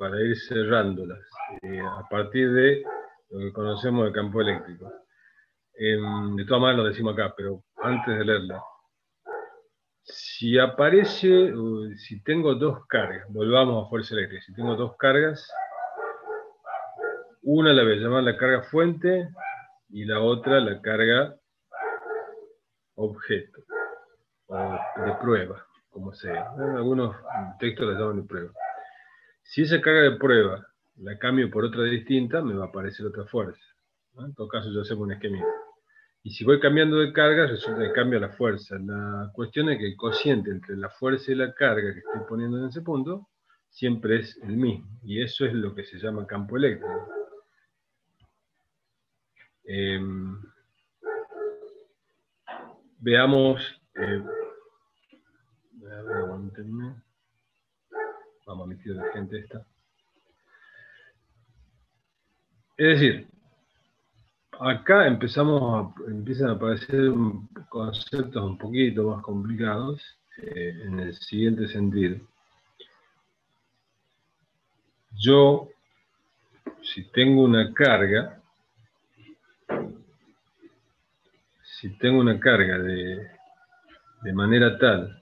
para ir cerrándolas, a partir de lo que conocemos del campo eléctrico. De todas maneras lo decimos acá, pero antes de leerla. Si aparece, si tengo dos cargas, volvamos a fuerza eléctrica, si tengo dos cargas, una la voy a llamar la carga fuente y la otra la carga objeto, o de prueba, como sea. Algunos textos la llaman de prueba. Si esa carga de prueba la cambio por otra distinta, me va a aparecer otra fuerza, ¿no? En todo caso, yo hacemos un esquemita. Y si voy cambiando de carga, resulta que cambia la fuerza. La cuestión es que el cociente entre la fuerza y la carga que estoy poniendo en ese punto siempre es el mismo. Y eso es lo que se llama campo eléctrico. Veamos. Vamos a meter la gente esta. Es decir, acá empiezan a aparecer conceptos un poquito más complicados en el siguiente sentido. Yo, si tengo una carga de manera tal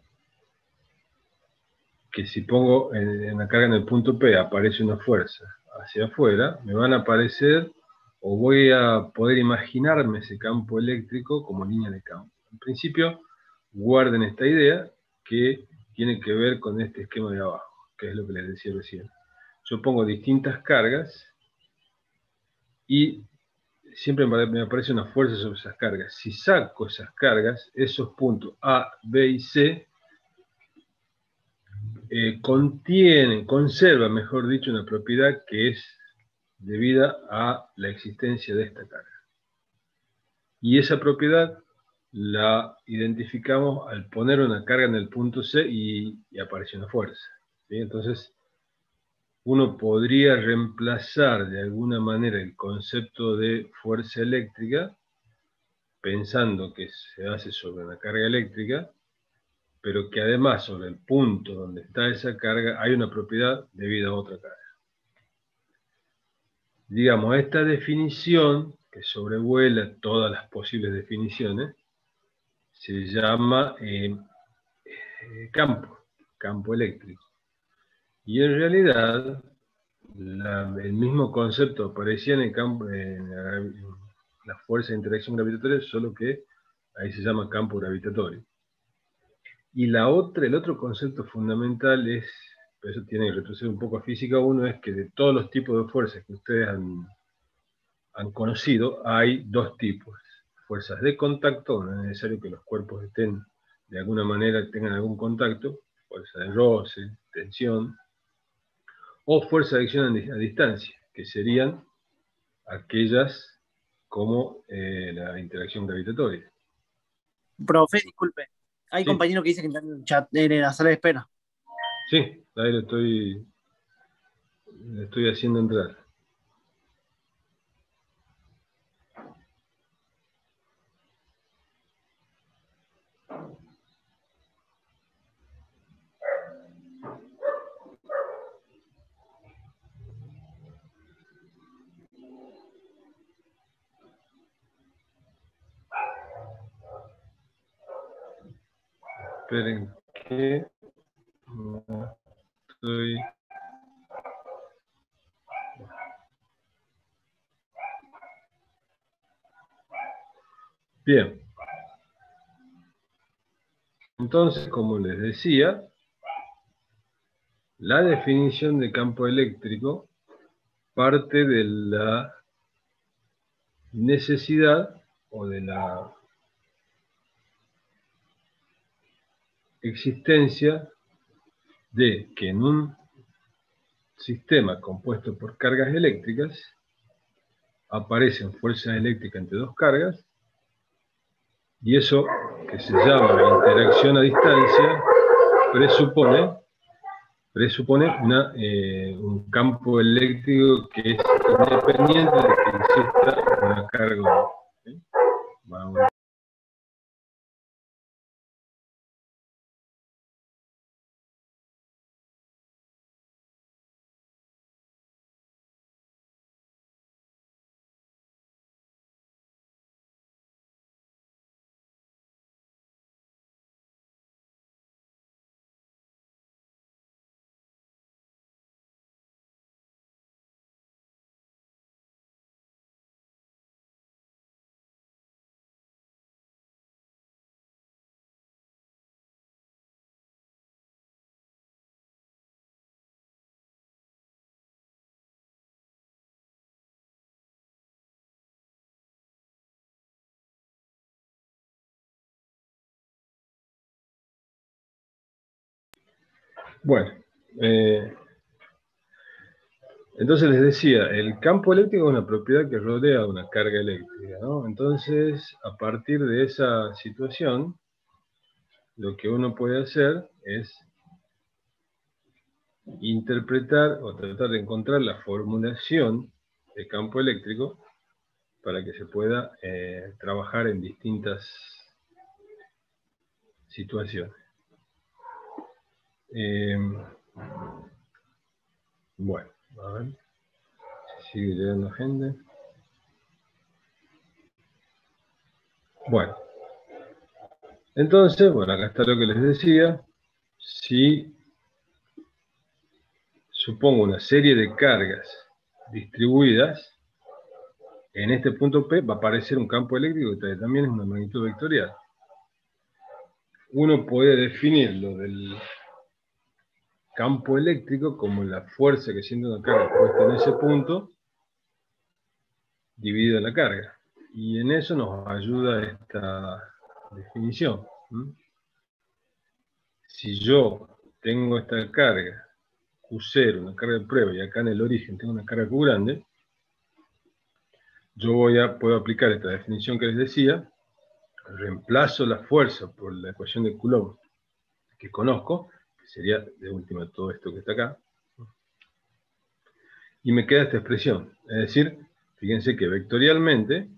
que si pongo en la carga en el punto P aparece una fuerza hacia afuera, me van a aparecer, o voy a poder imaginarme ese campo eléctrico como línea de campo. En principio, guarden esta idea que tiene que ver con este esquema de abajo, que es lo que les decía recién. Yo pongo distintas cargas y siempre me aparece una fuerza sobre esas cargas. Si saco esas cargas, esos puntos A, B y C conservan, mejor dicho, una propiedad que es debida a la existencia de esta carga. Y esa propiedad la identificamos al poner una carga en el punto C y aparece una fuerza, ¿sí? Entonces, uno podría reemplazar de alguna manera el concepto de fuerza eléctrica pensando que se hace sobre una carga eléctrica, pero que además sobre el punto donde está esa carga hay una propiedad debida a otra carga. Digamos, esta definición, que sobrevuela todas las posibles definiciones, se llama campo eléctrico. Y en realidad, el mismo concepto aparecía en el campo, en la fuerza de interacción gravitatoria, solo que ahí se llama campo gravitatorio. Y el otro concepto fundamental es, por eso tiene que retroceder un poco a física 1, es que de todos los tipos de fuerzas que ustedes han conocido, hay dos tipos. Fuerzas de contacto, no es necesario que los cuerpos estén de alguna manera, tengan algún contacto, fuerza de roce, tensión, o fuerza de acción a distancia, que serían aquellas como la interacción gravitatoria. Profe, disculpe. Hay Sí, compañeros que dicen que están en el chat, en la sala de espera. sí, ahí lo estoy haciendo entrar. Esperen que no estoy... Bien. Entonces, como les decía, la definición de campo eléctrico parte de la necesidad o de la existencia de que en un sistema compuesto por cargas eléctricas aparecen fuerzas eléctricas entre dos cargas y eso que se llama interacción a distancia presupone un campo eléctrico que es independiente de que exista una carga. ¿Sí? Vamos. Bueno, entonces les decía, el campo eléctrico es una propiedad que rodea una carga eléctrica, ¿no? Entonces, a partir de esa situación, lo que uno puede hacer es interpretar o tratar de encontrar la formulación de campo eléctrico para que se pueda trabajar en distintas situaciones. Bueno, a ver si sigue llegando gente. Bueno, entonces, bueno, acá está lo que les decía. Si supongo una serie de cargas distribuidas, en este punto P va a aparecer un campo eléctrico que también es una magnitud vectorial. Uno puede definir lo del campo eléctrico como la fuerza que siente una carga puesta en ese punto, dividido en la carga. Y en eso nos ayuda esta definición. Si yo tengo esta carga Q0, una carga de prueba, y acá en el origen tengo una carga Q grande, yo puedo aplicar esta definición que les decía, reemplazo la fuerza por la ecuación de Coulomb que conozco, que sería de última todo esto que está acá, y me queda esta expresión. Es decir, fíjense que vectorialmente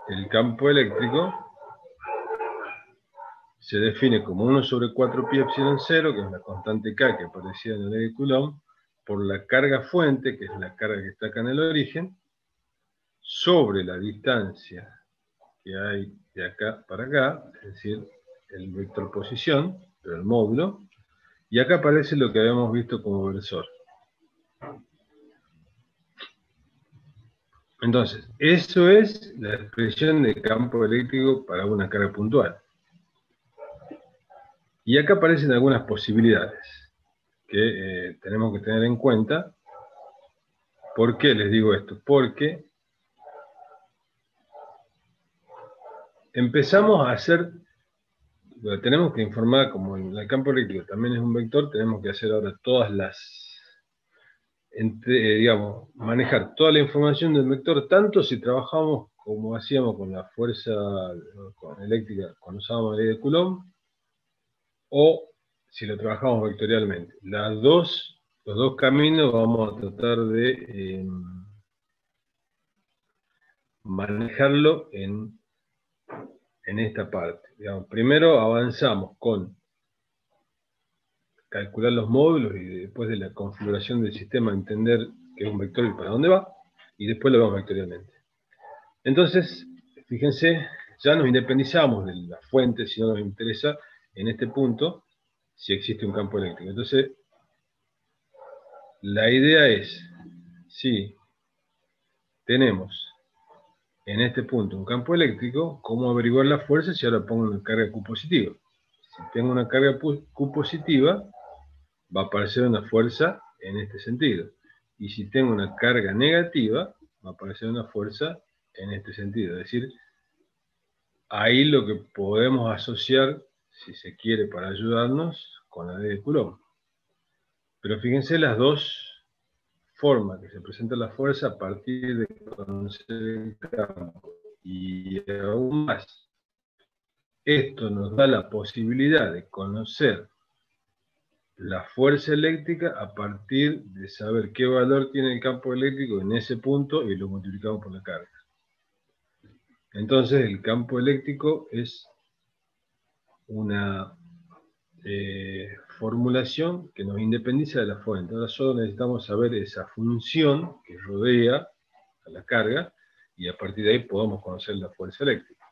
el campo eléctrico se define como 1 sobre 4 pi epsilon 0, que es la constante K que aparecía en la ley de Coulomb, por la carga fuente, que es la carga que está acá en el origen, sobre la distancia que hay de acá para acá, es decir, el vector posición, pero el módulo, y acá aparece lo que habíamos visto como versor. Entonces, eso es la expresión de campo eléctrico para una carga puntual. Y acá aparecen algunas posibilidades que tenemos que tener en cuenta. ¿Por qué les digo esto? Porque empezamos a hacer, tenemos que informar, como el campo eléctrico también es un vector, tenemos que hacer ahora todas las, digamos, manejar toda la información del vector, tanto si trabajamos como hacíamos con la fuerza eléctrica cuando usábamos la ley de Coulomb, o si lo trabajamos vectorialmente. Los dos caminos vamos a tratar de manejarlo en esta parte. Digamos, primero avanzamos con calcular los módulos y después de la configuración del sistema entender qué es un vector y para dónde va, y después lo vamos vectorialmente. Entonces, fíjense, ya nos independizamos de la fuente si no nos interesa en este punto si existe un campo eléctrico. Entonces, la idea es, si tenemos en este punto un campo eléctrico, ¿cómo averiguar la fuerza si ahora pongo una carga Q positiva? Si tengo una carga Q positiva, va a aparecer una fuerza en este sentido. Y si tengo una carga negativa, va a aparecer una fuerza en este sentido. Es decir, ahí lo que podemos asociar, si se quiere para ayudarnos, con la ley de Coulomb. Pero fíjense las dos formas que se presenta la fuerza a partir de conocer el campo. Y aún más, esto nos da la posibilidad de conocer la fuerza eléctrica a partir de saber qué valor tiene el campo eléctrico en ese punto y lo multiplicamos por la carga. Entonces el campo eléctrico es una formulación que nos independiza de la fuente. Ahora solo necesitamos saber esa función que rodea a la carga y a partir de ahí podemos conocer la fuerza eléctrica.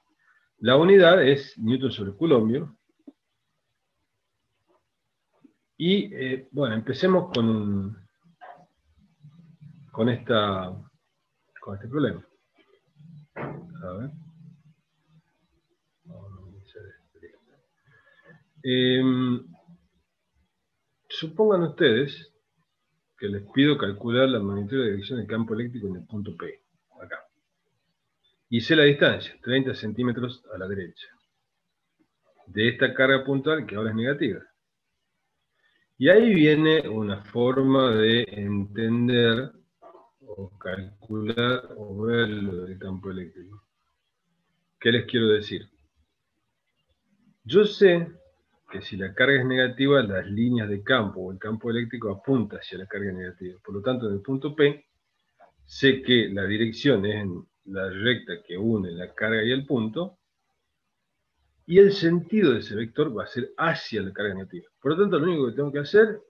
La unidad es Newton sobre Coulomb. Y bueno, empecemos con este problema. A ver. Supongan ustedes que les pido calcular la magnitud de dirección del campo eléctrico en el punto P, acá. Y sé la distancia, 30 centímetros a la derecha. de esta carga puntual que ahora es negativa. Y ahí viene una forma de entender o calcular o ver lo del campo eléctrico. ¿Qué les quiero decir? Yo sé que si la carga es negativa, las líneas de campo o el campo eléctrico apunta hacia la carga negativa. Por lo tanto, en el punto P, sé que la dirección es en la recta que une la carga y el punto, y el sentido de ese vector va a ser hacia la carga negativa. Por lo tanto, lo único que tengo que hacer,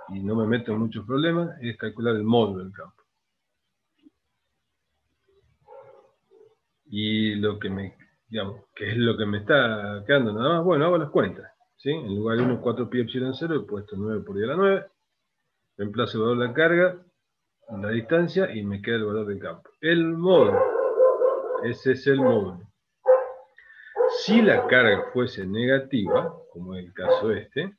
y no me meto en muchos problemas, es calcular el módulo del campo. Y lo que me, digamos, que es lo que me está quedando nada más, bueno, hago las cuentas, ¿sí? En lugar de 1, 4 pi epsilon 0, he puesto 9 por 10 a la 9, reemplazo el valor de la carga, la distancia, y me queda el valor del campo. El módulo, ese es el módulo. Si la carga fuese negativa, como es el caso este,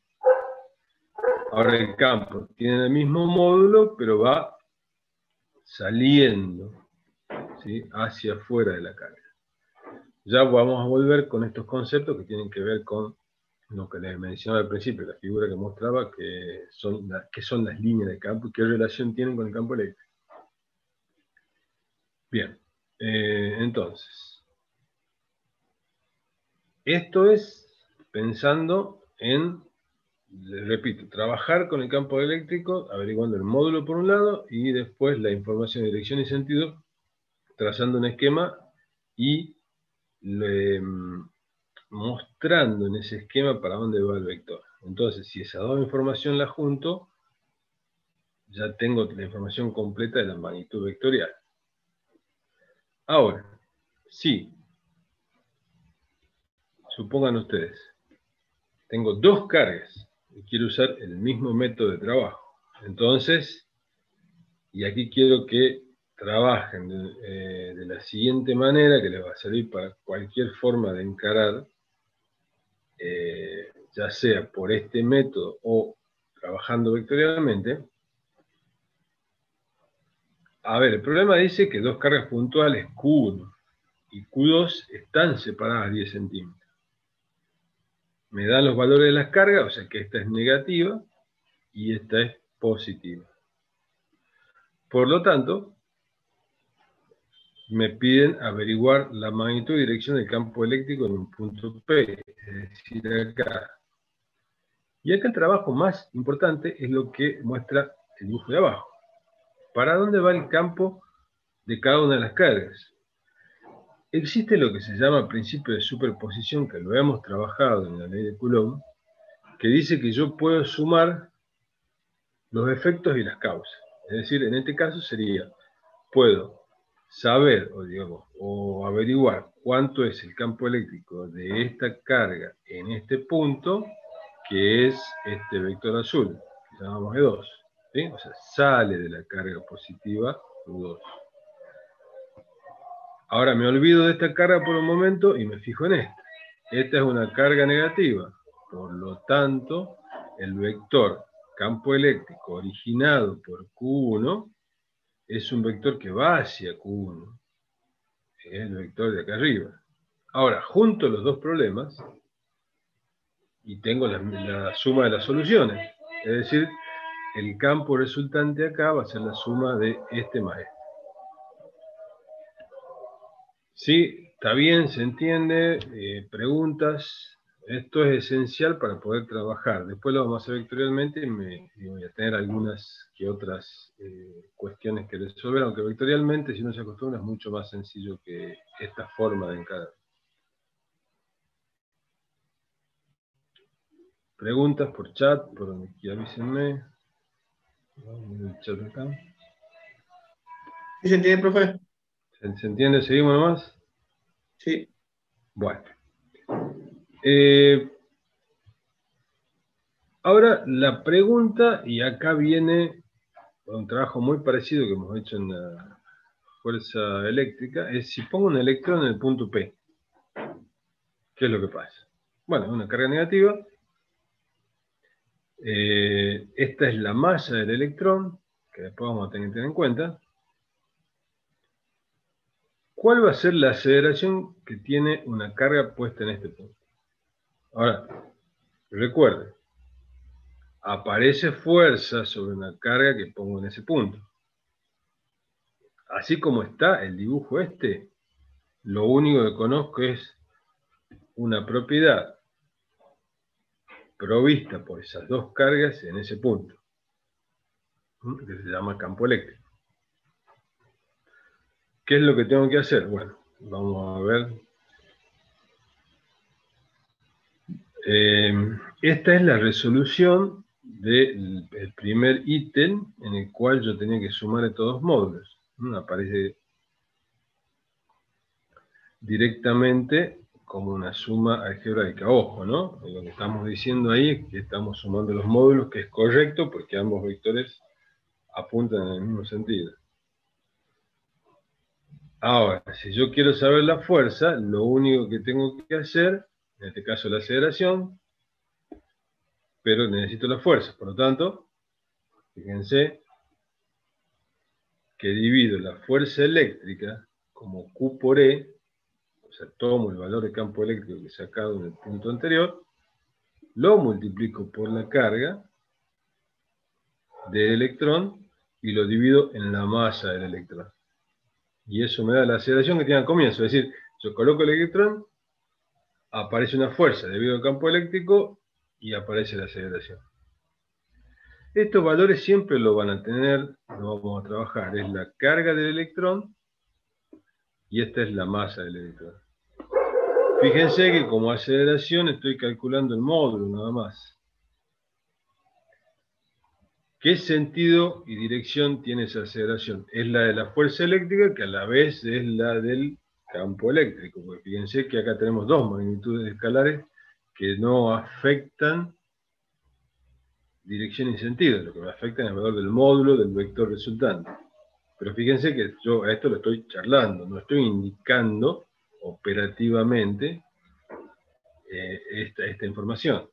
ahora el campo tiene el mismo módulo, pero va saliendo, ¿sí?, hacia afuera de la carga. Ya vamos a volver con estos conceptos que tienen que ver con lo que les mencionaba al principio, la figura que mostraba, que son las líneas de campo y qué relación tienen con el campo eléctrico. Bien, entonces, esto es pensando en, les repito, trabajar con el campo eléctrico, averiguando el módulo por un lado, y después la información de dirección y sentido, trazando un esquema y mostrando en ese esquema para dónde va el vector. Entonces, si esa dos información la junto, ya tengo la información completa de la magnitud vectorial. Ahora, si, supongan ustedes, tengo dos cargas y quiero usar el mismo método de trabajo, entonces, y aquí quiero que trabajen de la siguiente manera, que les va a servir para cualquier forma de encarar, ya sea por este método o trabajando vectorialmente. A ver, el problema dice que dos cargas puntuales Q1 y Q2 están separadas 10 centímetros. Me dan los valores de las cargas, o sea que esta es negativa y esta es positiva. Por lo tanto, me piden averiguar la magnitud y dirección del campo eléctrico en un punto P, es decir, acá. Y acá el trabajo más importante es lo que muestra el dibujo de abajo. ¿Para dónde va el campo de cada una de las cargas? Existe lo que se llama principio de superposición, que lo hemos trabajado en la ley de Coulomb, que dice que yo puedo sumar los efectos y las causas. Es decir, en este caso sería, puedo saber, o averiguar cuánto es el campo eléctrico de esta carga en este punto, que es este vector azul, que llamamos E2. ¿Sí? O sea, sale de la carga positiva U2. Ahora me olvido de esta carga por un momento y me fijo en esta. Esta es una carga negativa. Por lo tanto, el vector campo eléctrico originado por Q1 es un vector que va hacia Q1. Es el vector de acá arriba. Ahora, junto los dos problemas y tengo la suma de las soluciones. Es decir, el campo resultante acá va a ser la suma de este más este. Sí, está bien, se entiende. Preguntas. Esto es esencial para poder trabajar. Después lo vamos a hacer vectorialmente y voy a tener algunas que otras cuestiones que resolver, aunque vectorialmente, si no se acostumbra, es mucho más sencillo que esta forma de encarar. Preguntas por chat, por aquí avísenme. El chat acá. ¿Sí se entiende, profe? ¿Se entiende? ¿Seguimos nomás? Sí. Bueno. Ahora la pregunta, y acá viene un trabajo muy parecido que hemos hecho en la fuerza eléctrica, es si pongo un electrón en el punto P, ¿qué es lo que pasa? Bueno, una carga negativa. Esta es la masa del electrón, que después vamos a tener que tener en cuenta. ¿Cuál va a ser la aceleración que tiene una carga puesta en este punto? Ahora, recuerden, aparece fuerza sobre una carga que pongo en ese punto. Así como está el dibujo este, lo único que conozco es una propiedad provista por esas dos cargas en ese punto, que se llama campo eléctrico. ¿Qué es lo que tengo que hacer? Bueno, vamos a ver. Esta es la resolución del primer ítem en el cual yo tenía que sumar a todos los módulos. Aparece directamente como una suma algebraica. Ojo, ¿no? Lo que estamos diciendo ahí es que estamos sumando los módulos, que es correcto porque ambos vectores apuntan en el mismo sentido. Ahora, si yo quiero saber la fuerza, lo único que tengo que hacer, en este caso la aceleración, pero necesito la fuerza. Por lo tanto, fíjense que divido la fuerza eléctrica como Q por E, o sea, tomo el valor de campo eléctrico que he sacado en el punto anterior, lo multiplico por la carga del electrón y lo divido en la masa del electrón. Y eso me da la aceleración que tiene al comienzo. Es decir, yo coloco el electrón, aparece una fuerza debido al campo eléctrico y aparece la aceleración. Estos valores siempre lo van a tener, lo vamos a trabajar. Es la carga del electrón y esta es la masa del electrón. Fíjense que como aceleración estoy calculando el módulo nada más. ¿Qué sentido y dirección tiene esa aceleración? Es la de la fuerza eléctrica, que a la vez es la del campo eléctrico. Porque fíjense que acá tenemos dos magnitudes escalares que no afectan dirección y sentido. Lo que me afecta es el valor del módulo del vector resultante. Pero fíjense que yo a esto lo estoy charlando, no estoy indicando operativamente esta información.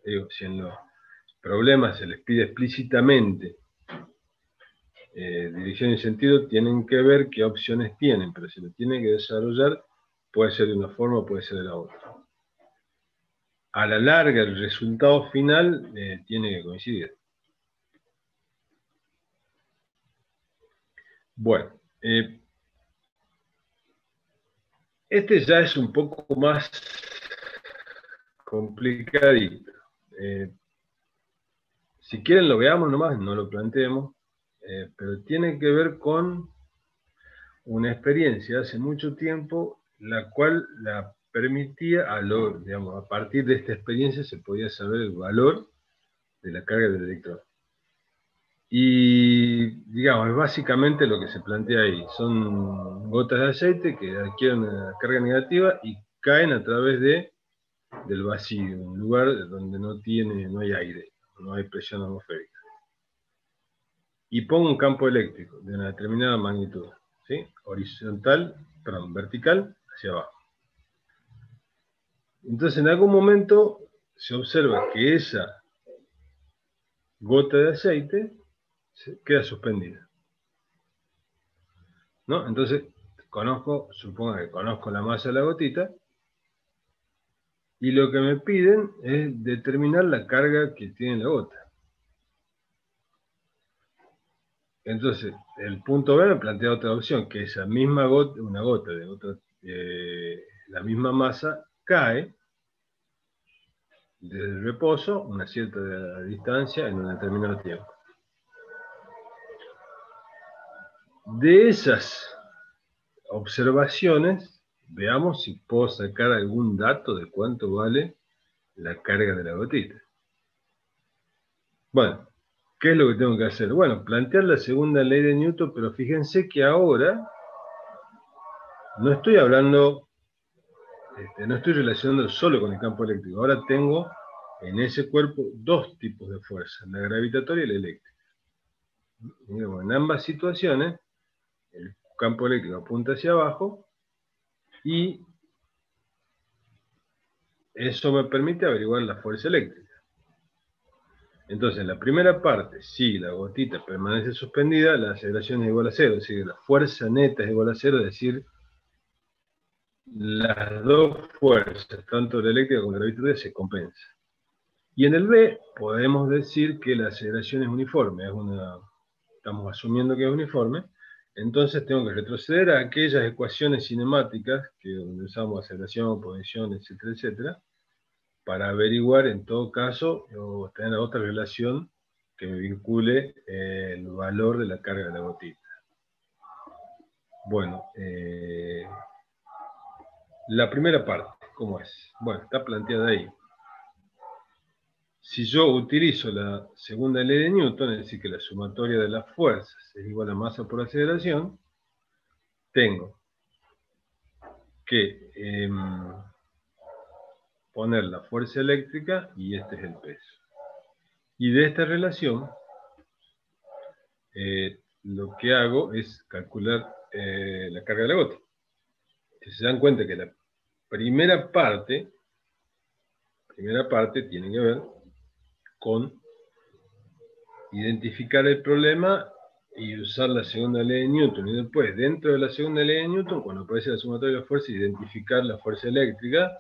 Digo, si en los problemas se les pide explícitamente dirección y sentido, tienen que ver qué opciones tienen, pero si lo tienen que desarrollar, puede ser de una forma o puede ser de la otra. A la larga, el resultado final tiene que coincidir. Bueno, este ya es un poco más complicadito. Si quieren lo veamos nomás, no lo planteemos, pero tiene que ver con una experiencia hace mucho tiempo, la cual la permitía, a partir de esta experiencia se podía saber el valor de la carga del electrón. Y, digamos, es básicamente lo que se plantea ahí. Son gotas de aceite que adquieren una carga negativa y caen a través del vacío, un lugar donde no hay aire, no hay presión atmosférica. Y pongo un campo eléctrico de una determinada magnitud, ¿sí? Vertical hacia abajo. Entonces, en algún momento se observa que esa gota de aceite queda suspendida, ¿no? Entonces, supongo que conozco la masa de la gotita, y lo que me piden es determinar la carga que tiene la gota. Entonces, el punto B me plantea otra opción, que esa misma gota, una gota de la misma masa, cae desde el reposo una cierta distancia en un determinado tiempo. De esas observaciones, veamos si puedo sacar algún dato de cuánto vale la carga de la gotita. Bueno, ¿qué es lo que tengo que hacer? Bueno, plantear la segunda ley de Newton, pero fíjense que ahora no estoy hablando, no estoy relacionando solo con el campo eléctrico. Ahora tengo en ese cuerpo dos tipos de fuerza, la gravitatoria y la eléctrica. En ambas situaciones, el campo eléctrico apunta hacia abajo y eso me permite averiguar la fuerza eléctrica. Entonces, en la primera parte, si la gotita permanece suspendida, la aceleración es igual a cero, es decir, la fuerza neta es igual a cero, es decir, las dos fuerzas, tanto la eléctrica como la gravitatoria, se compensan. Y en el B podemos decir que la aceleración es uniforme, estamos asumiendo que es uniforme, entonces tengo que retroceder a aquellas ecuaciones cinemáticas que donde usamos aceleración, posición, etcétera, etcétera, para averiguar en todo caso, o tener otra relación que me vincule el valor de la carga de la gotita. Bueno, la primera parte, ¿cómo es? Bueno, está planteada ahí. Si yo utilizo la segunda ley de Newton, es decir, que la sumatoria de las fuerzas es igual a masa por aceleración, tengo que poner la fuerza eléctrica y este es el peso. Y de esta relación, lo que hago es calcular la carga de la gota. Si se dan cuenta que la primera parte tiene que ver con identificar el problema y usar la segunda ley de Newton. Y después, dentro de la segunda ley de Newton, cuando aparece la sumatoria de las fuerzas, identificar la fuerza eléctrica,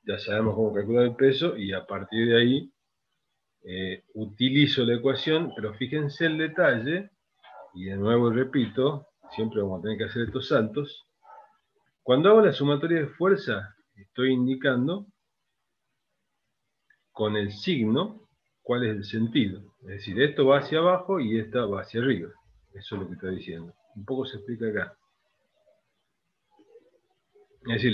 ya sabemos cómo calcular el peso, y a partir de ahí utilizo la ecuación, pero fíjense el detalle, y de nuevo repito, siempre vamos a tener que hacer estos saltos. Cuando hago la sumatoria de fuerza, estoy indicando con el signo cuál es el sentido. Es decir, esto va hacia abajo y esta va hacia arriba. Eso es lo que está diciendo. Un poco se explica acá. Es decir,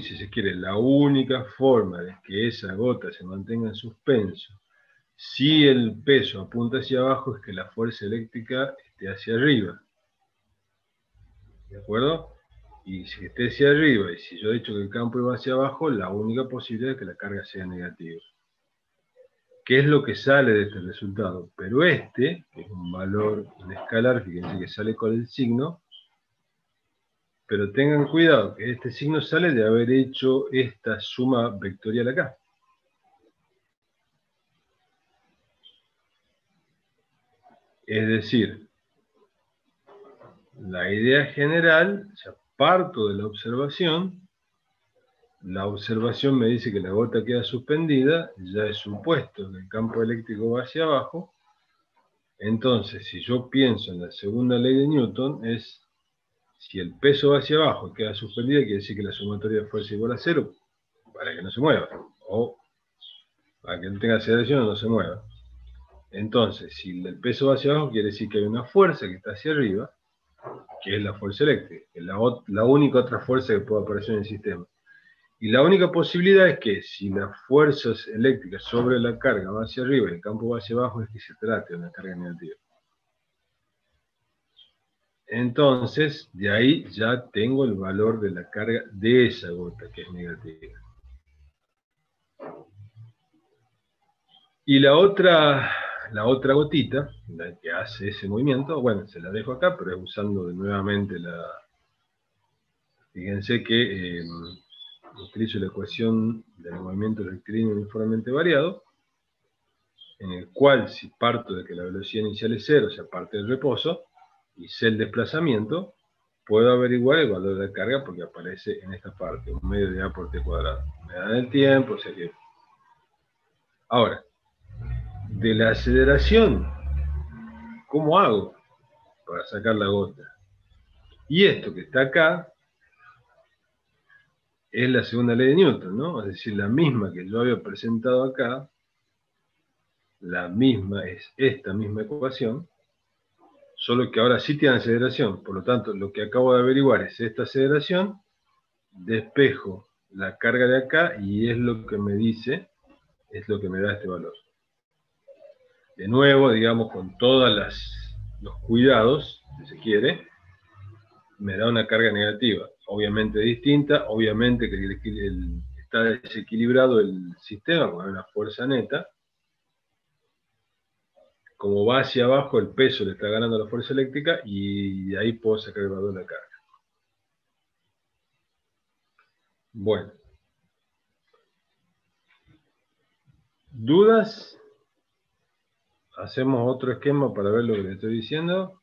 si se quiere, la única forma de que esa gota se mantenga en suspenso, si el peso apunta hacia abajo, es que la fuerza eléctrica esté hacia arriba. ¿De acuerdo? Y si esté hacia arriba, y si yo he dicho que el campo iba hacia abajo, la única posibilidad es que la carga sea negativa. ¿Qué es lo que sale de este resultado? Pero que es un valor, un escalar, fíjense que sale con el signo, pero tengan cuidado, que este signo sale de haber hecho esta suma vectorial acá. Es decir, la idea general, ya parto de la observación me dice que la gota queda suspendida, ya es supuesto que el campo eléctrico va hacia abajo, entonces si yo pienso en la segunda ley de Newton, si el peso va hacia abajo y queda suspendida, quiere decir que la sumatoria de fuerza es igual a 0, para que no se mueva, o para que no tenga aceleración o no se mueva. Entonces, si el peso va hacia abajo, quiere decir que hay una fuerza que está hacia arriba, que es la fuerza eléctrica, que es la única otra fuerza que puede aparecer en el sistema. Y la única posibilidad es que si las fuerzas eléctricas sobre la carga van hacia arriba y el campo va hacia abajo, es que se trate de una carga negativa. Entonces, de ahí ya tengo el valor de la carga de esa gota, que es negativa. Y la otra gotita, la que hace ese movimiento, bueno, se la dejo acá, pero es usando nuevamente Fíjense que utilizo la ecuación del movimiento rectilíneo uniformemente variado, en el cual si parto de que la velocidad inicial es 0, o sea, parte del reposo, y sé el desplazamiento, puedo averiguar el valor de la carga porque aparece en esta parte, un medio de A por T cuadrado. Me dan el tiempo, o sea que... Ahora, de la aceleración, ¿cómo hago para sacar la gota? Y esto que está acá es la segunda ley de Newton, ¿no? Es decir, la misma que yo había presentado acá, la misma es esta misma ecuación, solo que ahora sí tiene aceleración. Por lo tanto, lo que acabo de averiguar es esta aceleración, despejo la carga de acá y es lo que me dice, es lo que me da este valor. De nuevo, digamos, con todos los cuidados, si se quiere, me da una carga negativa, obviamente distinta, obviamente que está desequilibrado el sistema con una fuerza neta. Como va hacia abajo, el peso le está ganando la fuerza eléctrica y de ahí puedo sacar el valor de la carga. Bueno. ¿Dudas? Hacemos otro esquema para ver lo que le estoy diciendo.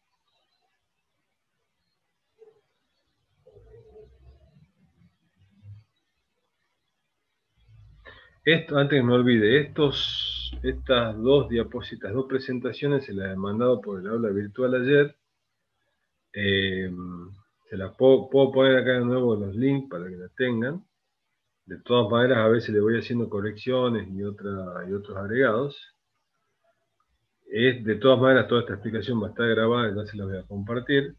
Esto, antes que me olvide, estas dos diapositivas, dos presentaciones se las he mandado por el aula virtual ayer. Se las puedo poner acá de nuevo los links para que la tengan. De todas maneras, a veces le voy haciendo correcciones y otros agregados. De todas maneras, toda esta explicación va a estar grabada, ya se la voy a compartir.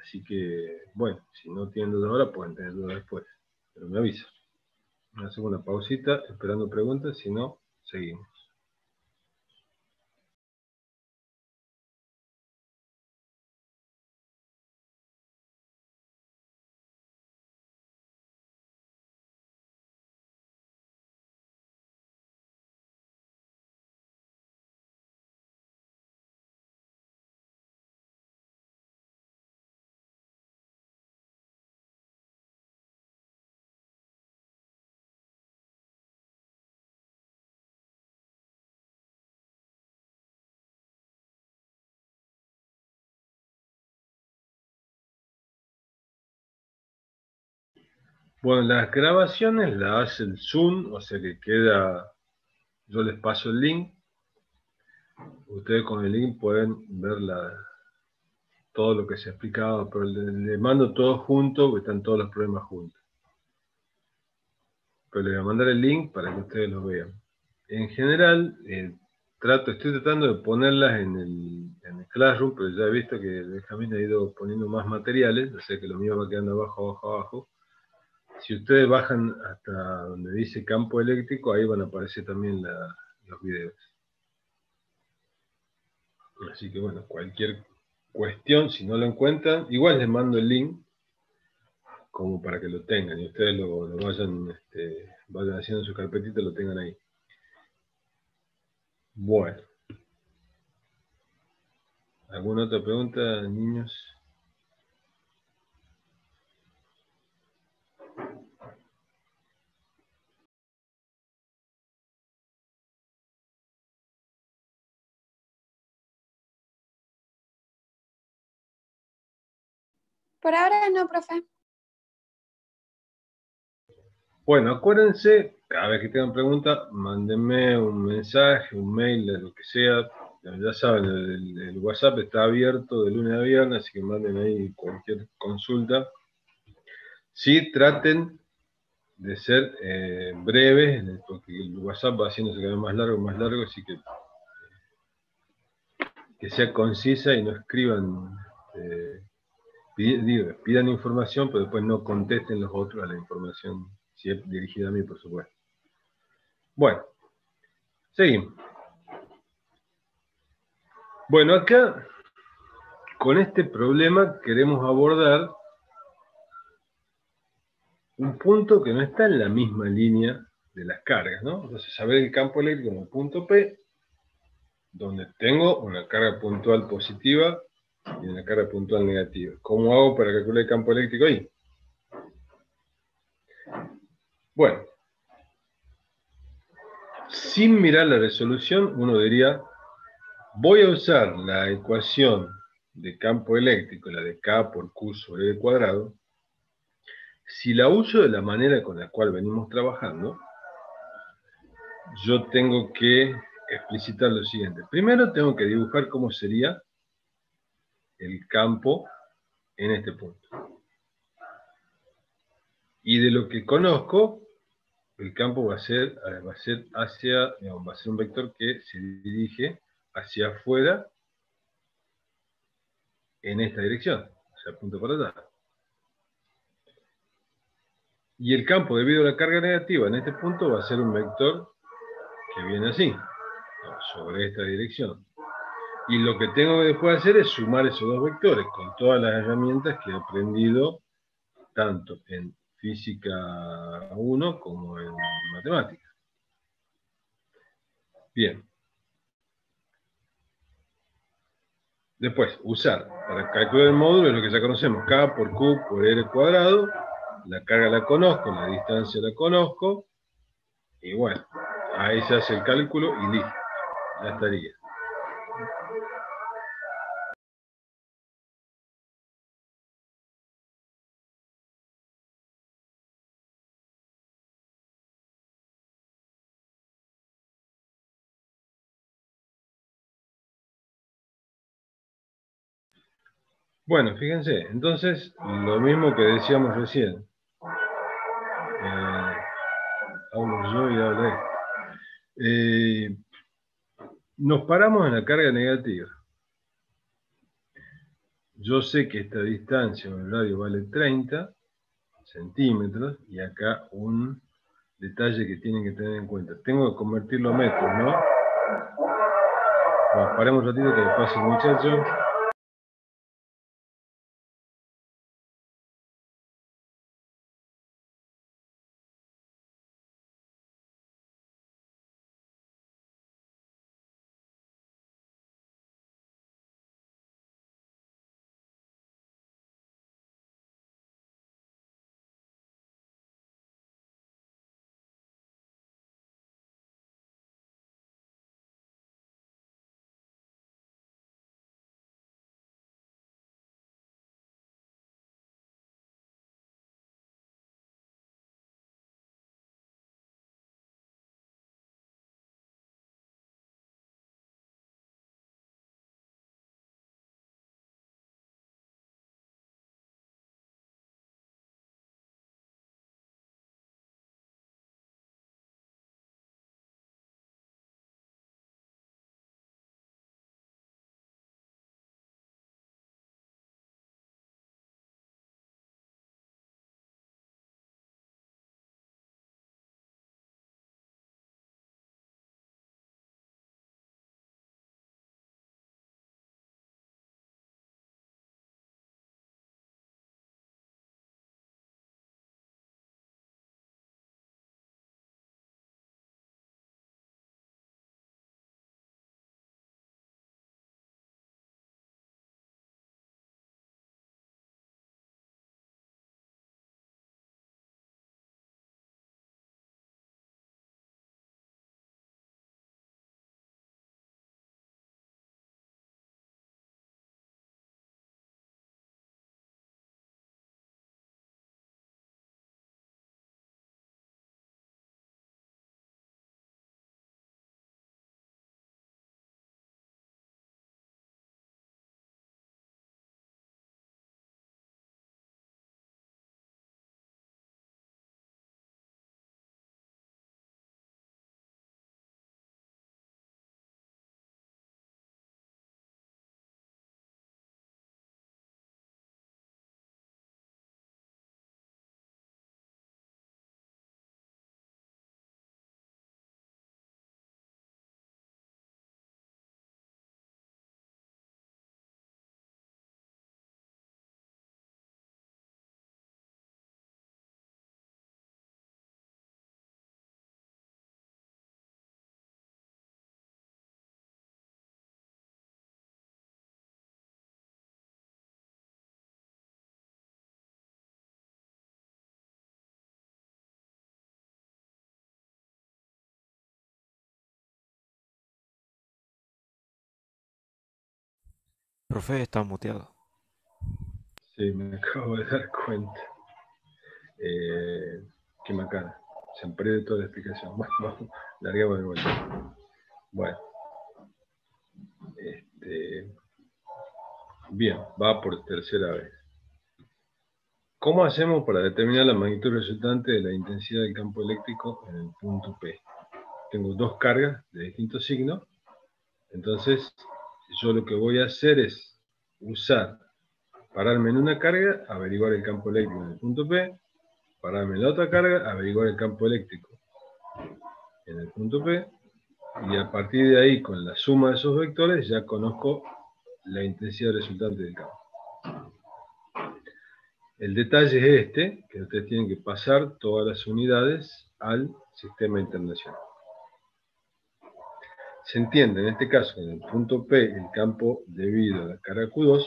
Así que, bueno, si no tienen duda ahora, pueden tener duda después. Pero me avisan. Hacemos una pausita, esperando preguntas, si no, seguimos. Bueno, las grabaciones las hace el Zoom, o sea que queda, yo les paso el link, ustedes con el link pueden ver todo lo que se explicaba, pero les mando todo junto, porque están todos los problemas juntos. Pero les voy a mandar el link para que ustedes lo vean. En general, estoy tratando de ponerlas en el Classroom, pero ya he visto que Benjamín ha ido poniendo más materiales, o sea que lo mío va quedando abajo, abajo, abajo. Si ustedes bajan hasta donde dice campo eléctrico, ahí van a aparecer también los videos. Así que bueno, cualquier cuestión, si no lo encuentran, igual les mando el link, como para que lo tengan, y ustedes lo vayan haciendo en su carpetita y lo tengan ahí. Bueno. ¿Alguna otra pregunta, niños? Por ahora no, profe. Bueno, acuérdense, cada vez que tengan preguntas, mándenme un mensaje, un mail, lo que sea. Ya saben, el WhatsApp está abierto de lunes a viernes, así que manden ahí cualquier consulta. Sí, traten de ser breves, porque el WhatsApp va haciéndose cada vez más largo, así que sea concisa y no escriban, pidan información, pero después no contesten los otros a la información, si es dirigida a mí, por supuesto. Bueno, seguimos. Bueno, acá, con este problema, queremos abordar un punto que no está en la misma línea de las cargas, ¿no? Entonces, saber el campo eléctrico en el punto P, donde tengo una carga puntual positiva y una carga puntual negativa. ¿Cómo hago para calcular el campo eléctrico ahí? Bueno, sin mirar la resolución, uno diría, voy a usar la ecuación de campo eléctrico, la de K por Q sobre E cuadrado. Si la uso de la manera con la cual venimos trabajando, yo tengo que explicitar lo siguiente. Primero tengo que dibujar cómo sería el campo en este punto. Y de lo que conozco, el campo va a ser un vector que se dirige hacia afuera en esta dirección, o sea, punto para allá. Y el campo, debido a la carga negativa en este punto, va a ser un vector que viene así, sobre esta dirección. Y lo que tengo que después hacer es sumar esos dos vectores con todas las herramientas que he aprendido tanto en física 1 como en matemáticas. Bien. Después, usar para calcular el módulo lo que ya conocemos, K por Q por R cuadrado. La carga la conozco, la distancia la conozco. Y bueno, ahí se hace el cálculo y listo. Ya estaría. Bueno, fíjense, entonces, lo mismo que decíamos recién. Hablo yo y habla él. Nos paramos en la carga negativa. Yo sé que esta distancia o el radio vale 30 centímetros, y acá un detalle que tienen que tener en cuenta. Tengo que convertirlo a metros, ¿no? Bueno, paremos un ratito que pase el muchacho. Profe, está muteado. Sí, me acabo de dar cuenta. Qué macana. Se perdió toda la explicación. Bueno, vamos, larguemos de vuelta. Bueno. Bien, va por tercera vez. ¿Cómo hacemos para determinar la magnitud resultante de la intensidad del campo eléctrico en el punto P? Tengo dos cargas de distintos signos. Entonces, yo lo que voy a hacer es pararme en una carga, averiguar el campo eléctrico en el punto P, pararme en la otra carga, averiguar el campo eléctrico en el punto P, y a partir de ahí, con la suma de esos vectores, ya conozco la intensidad resultante del campo. El detalle es este, que ustedes tienen que pasar todas las unidades al sistema internacional. Se entiende, en este caso, en el punto P, el campo debido a la carga Q2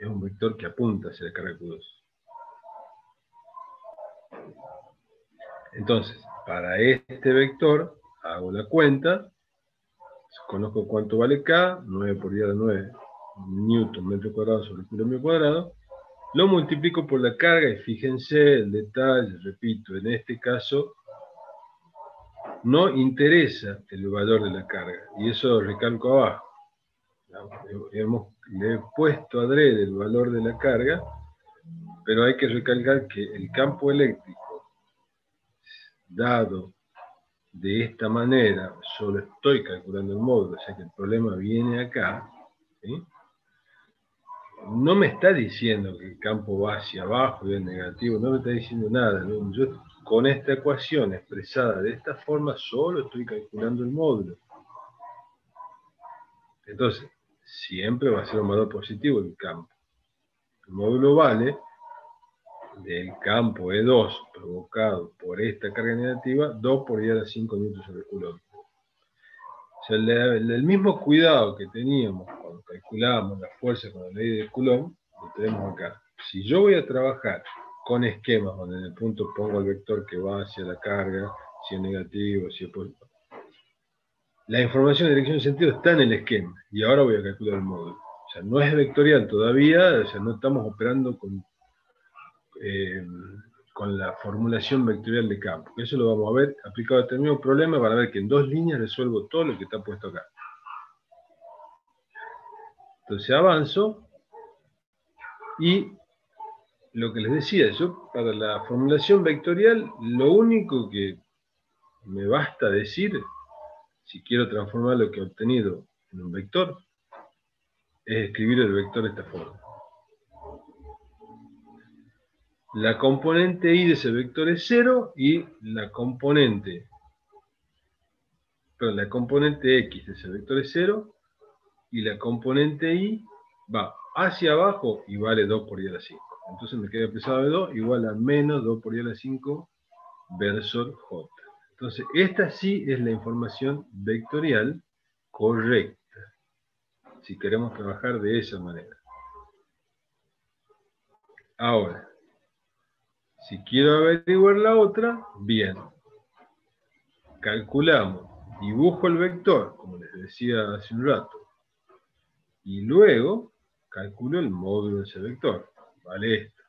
es un vector que apunta hacia la carga Q2. Entonces, para este vector, hago la cuenta, conozco cuánto vale K, 9 por 10 a la 9 newton metro cuadrado sobre kilómetro cuadrado, lo multiplico por la carga, y fíjense el detalle, repito, en este caso no interesa el valor de la carga, y eso lo recalco abajo. Le he puesto adrede el valor de la carga, pero hay que recalcar que el campo eléctrico, dado de esta manera, solo estoy calculando el módulo, o sea que el problema viene acá, ¿sí? No me está diciendo que el campo va hacia abajo y es negativo, no me está diciendo nada, ¿no? Yo con esta ecuación expresada de esta forma solo estoy calculando el módulo. Entonces, siempre va a ser un valor positivo el campo. El módulo vale del campo E2 provocado por esta carga negativa, 2 por 10 a la 5 newtons sobre Coulomb. O sea, el mismo cuidado que teníamos cuando calculábamos la fuerza con la ley de Coulomb, lo tenemos acá. Si yo voy a trabajar con esquemas donde en el punto pongo el vector que va hacia la carga, si es negativo, si es positivo, la información de dirección y sentido está en el esquema, y ahora voy a calcular el módulo. O sea, no es vectorial todavía, o sea, no estamos operando con la formulación vectorial de campo. Eso lo vamos a ver aplicado a este mismo problema, para ver que en 2 líneas resuelvo todo lo que está puesto acá. Entonces avanzo, y lo que les decía, yo para la formulación vectorial, lo único que me basta decir, si quiero transformar lo que he obtenido en un vector, es escribir el vector de esta forma. La componente y de ese vector es 0, y la componente x de ese vector es 0, y la componente y va hacia abajo y vale 2 por 10 a la 5. Entonces me queda expresado de 2 igual a menos 2 por 10 a la 5 versor j. Entonces esta sí es la información vectorial correcta, si queremos trabajar de esa manera. Ahora, si quiero averiguar la otra, bien. Calculamos, dibujo el vector, como les decía hace un rato, y luego calculo el módulo de ese vector. Vale esto.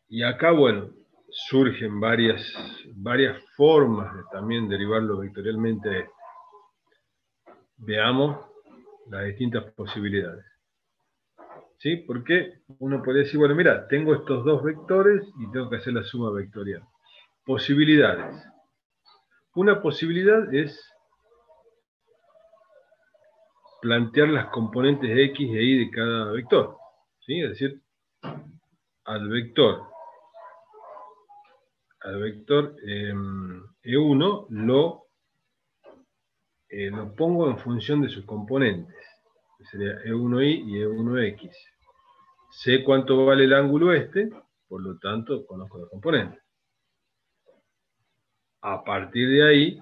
Y acá, bueno, surgen varias formas de también derivarlo vectorialmente a esto. Veamos las distintas posibilidades. ¿Sí? Porque uno puede decir, bueno, mira, tengo estos dos vectores y tengo que hacer la suma vectorial. Posibilidades. Una posibilidad es plantear las componentes x e y de cada vector. ¿Sí? Es decir, al vector E1 lo pongo en función de sus componentes. Que sería E1y y E1x. Sé cuánto vale el ángulo este, por lo tanto conozco los componentes. A partir de ahí,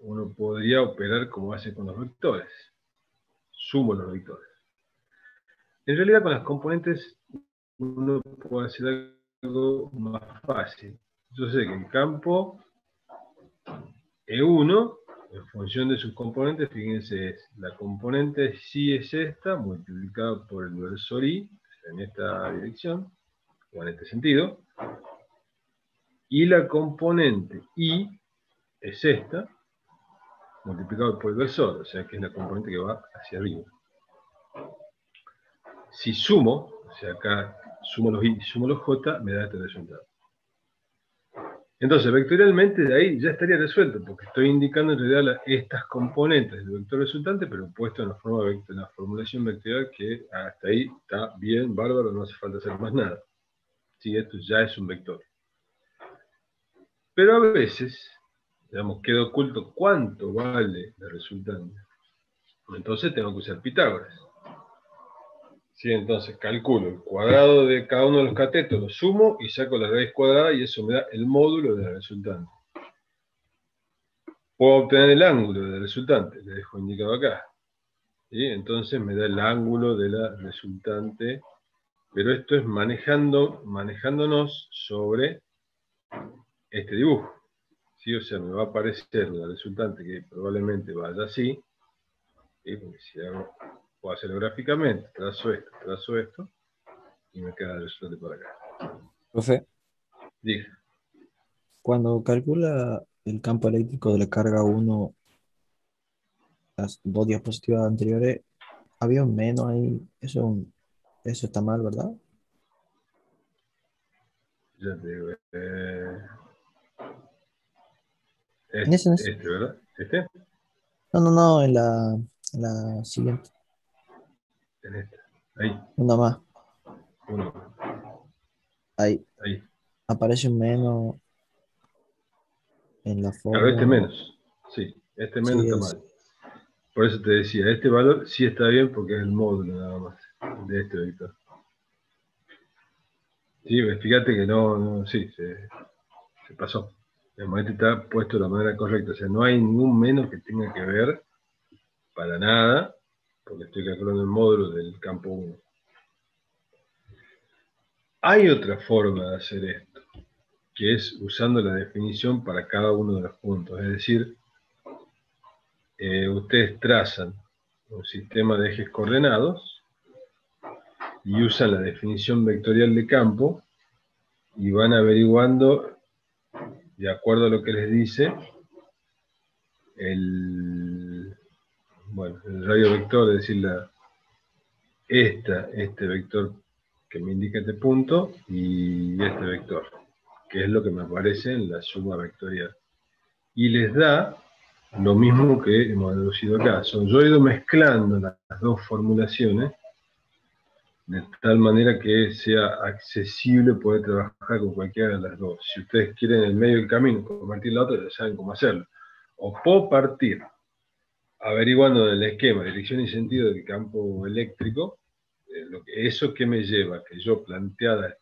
uno podría operar como hace con los vectores. Sumo los vectores. En realidad con las componentes uno puede hacer algo más fácil. Yo sé que el campo E1, en función de sus componentes, fíjense, es la componente sí es esta, multiplicada por el versor y, en esta dirección, o en este sentido, y la componente y es esta, multiplicado por el versor, o sea que es la componente que va hacia arriba. Si sumo, o sea acá sumo los i y sumo los j, me da este resultado. Entonces, vectorialmente de ahí ya estaría resuelto, porque estoy indicando en realidad estas componentes del vector resultante, pero puesto en la formulación vectorial, que hasta ahí está bien, bárbaro, no hace falta hacer más nada. Sí, esto ya es un vector. Pero a veces, digamos, queda oculto cuánto vale la resultante. Entonces tengo que usar Pitágoras. Sí, entonces calculo el cuadrado de cada uno de los catetos, lo sumo y saco la raíz cuadrada y eso me da el módulo de la resultante. Puedo obtener el ángulo de la resultante, le dejo indicado acá. ¿Sí? Entonces me da el ángulo de la resultante, pero esto es manejándonos sobre este dibujo. ¿Sí? O sea, me va a aparecer la resultante que probablemente vaya así. ¿Sí? Porque si puedo hacerlo gráficamente, trazo esto, y me queda el resultante por acá. Profe, Diga. cuando calcula el campo eléctrico de la carga 1, las dos diapositivas anteriores había un menos ahí. Eso está mal, ¿verdad? Ya te digo. En ese, Este, ¿verdad? ¿Este? no, no, no, en la siguiente. En este. Ahí. Una más. Uno. Ahí Ahí. aparece un menos en la Claro, este fórmula. menos. Sí, este menos Sí, está es. mal. Por eso te decía, este valor sí está bien porque es el módulo nada más de este vector. Sí, fíjate que sí, se pasó. El este está puesto de la manera correcta. O sea, no hay ningún menos que tenga que ver para nada, porque estoy calculando el módulo del campo 1. Hay otra forma de hacer esto, que es usando la definición para cada uno de los puntos. Es decir, ustedes trazan un sistema de ejes coordenados y usan la definición vectorial de campo y van averiguando, de acuerdo a lo que les dice, el radio vector, es decir, este vector que me indica este punto y este vector, que es lo que me aparece en la suma vectorial. Y les da lo mismo que hemos deducido acá. Yo he ido mezclando las dos formulaciones de tal manera que sea accesible poder trabajar con cualquiera de las dos. Si ustedes quieren en el medio del camino convertir la otra, ya saben cómo hacerlo. O puedo partir averiguando en el esquema dirección y sentido del campo eléctrico, eso que me lleva, que yo planteo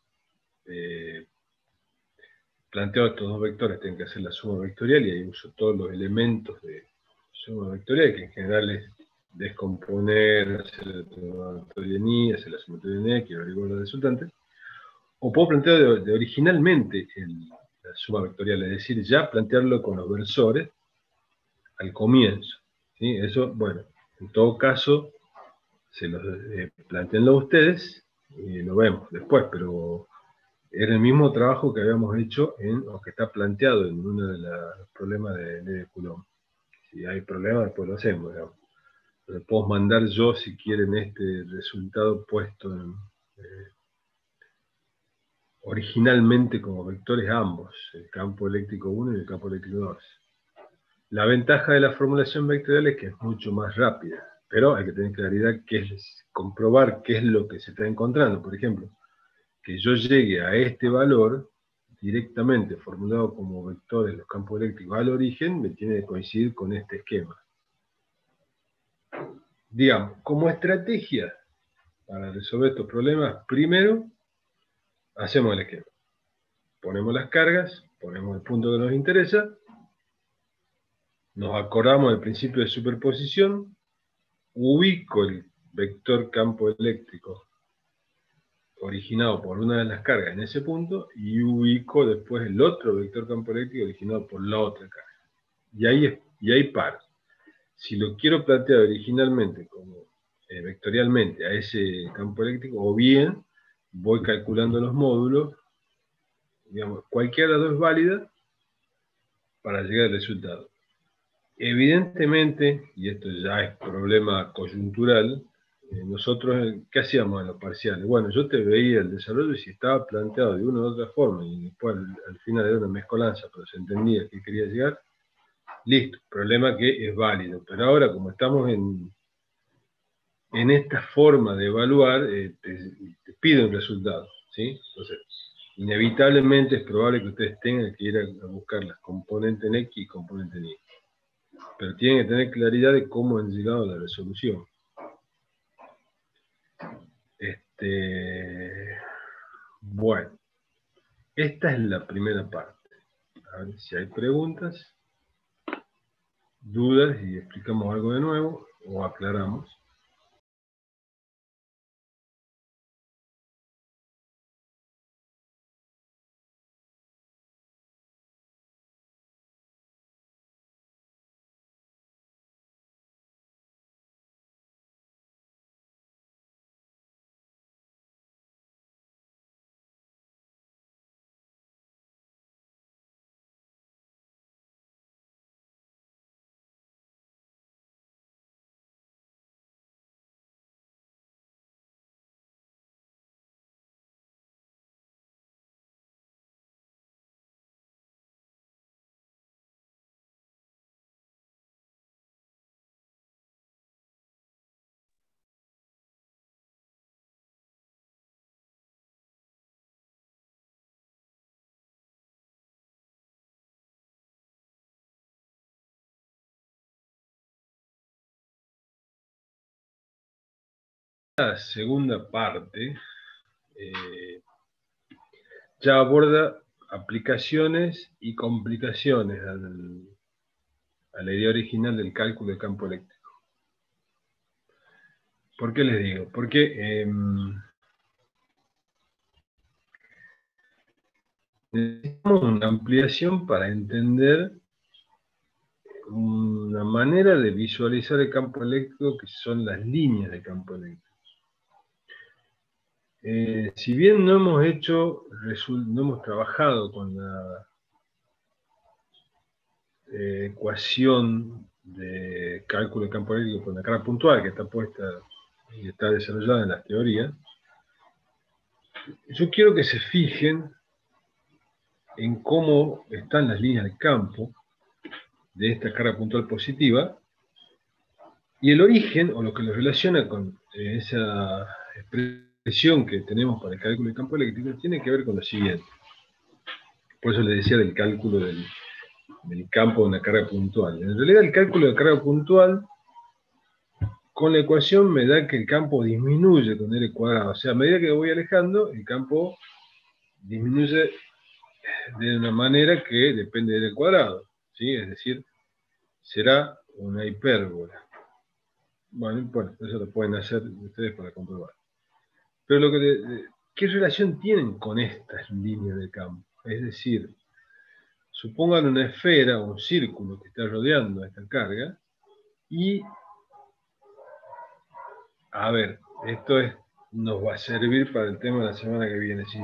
estos dos vectores, tengo que hacer la suma vectorial y ahí uso todos los elementos de suma vectorial, que en general es descomponer, hacer la sumatoria en I, hacer la sumatoria en X, averiguar los resultantes. O puedo plantear de originalmente la suma vectorial, es decir, ya plantearlo con los versores al comienzo. ¿Sí? Eso, bueno, en todo caso, se los planteenlo a ustedes y lo vemos después, pero era el mismo trabajo que habíamos hecho o que está planteado en uno de los problemas de Coulomb. Si hay problemas, después lo hacemos, digamos. Lo puedo mandar yo si quieren este resultado puesto originalmente como vectores ambos, el campo eléctrico 1 y el campo eléctrico 2. La ventaja de la formulación vectorial es que es mucho más rápida, pero hay que tener claridad comprobar qué es lo que se está encontrando. Por ejemplo, que yo llegue a este valor directamente formulado como vectores de los campos eléctricos al origen, me tiene que coincidir con este esquema. Digamos, como estrategia para resolver estos problemas, primero hacemos el esquema. Ponemos las cargas, ponemos el punto que nos interesa, nos acordamos del principio de superposición, ubico el vector campo eléctrico originado por una de las cargas en ese punto y ubico después el otro vector campo eléctrico originado por la otra carga. Y ahí paro. Si lo quiero plantear originalmente como vectorialmente a ese campo eléctrico, o bien voy calculando los módulos, digamos, cualquiera de las dos es válida para llegar al resultado. Evidentemente, y esto ya es problema coyuntural, nosotros, ¿qué hacíamos en los parciales? Bueno, yo te veía el desarrollo y si estaba planteado de una u otra forma, y después al final era una mezcolanza, pero se entendía que quería llegar, listo, problema que es válido. Pero ahora, como estamos en esta forma de evaluar, te pide un resultado, ¿sí? Entonces, inevitablemente es probable que ustedes tengan que ir a buscar las componentes en X y componentes en Y. Pero tienen que tener claridad de cómo han llegado a la resolución. Bueno, esta es la primera parte. A ver si hay preguntas, dudas y explicamos algo de nuevo o aclaramos. segunda parte ya aborda aplicaciones y complicaciones a la idea original del cálculo de campo eléctrico. ¿Por qué les digo? Porque necesitamos una ampliación para entender una manera de visualizar el campo eléctrico que son las líneas de campo eléctrico. Si bien no hemos trabajado con la ecuación de cálculo de campo eléctrico con la carga puntual que está puesta y está desarrollada en las teorías, yo quiero que se fijen en cómo están las líneas de campo de esta carga puntual positiva y el origen, o lo que lo relaciona con esa expresión que tenemos para el cálculo de campo eléctrico, tiene que ver con lo siguiente. Por eso les decía del cálculo del campo de una carga puntual. En realidad el cálculo de carga puntual con la ecuación me da que el campo disminuye con L cuadrado. O sea, a medida que voy alejando, el campo disminuye de una manera que depende del cuadrado, ¿sí? Es decir, será una hipérbola. Bueno, eso lo pueden hacer ustedes para comprobar. Pero ¿qué relación tienen con estas líneas de campo? Es decir, supongan una esfera o un círculo que está rodeando a esta carga y, a ver, nos va a servir para el tema de la semana que viene. Si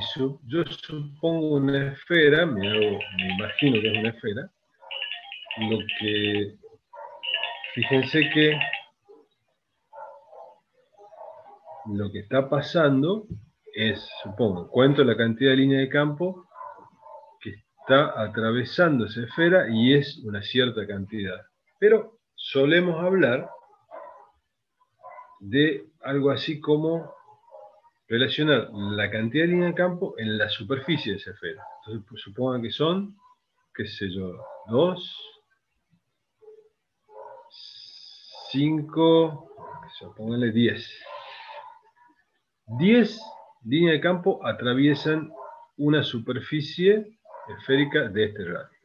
yo supongo una esfera, me imagino que es una esfera, fíjense que lo que está pasando es, supongo, cuento la cantidad de líneas de campo que está atravesando esa esfera y es una cierta cantidad. Pero solemos hablar de algo así como relacionar la cantidad de líneas de campo en la superficie de esa esfera. Entonces, pues, supongan que son, qué sé yo, 2, 5, pónganle 10. 10 líneas de campo atraviesan una superficie esférica de este radio.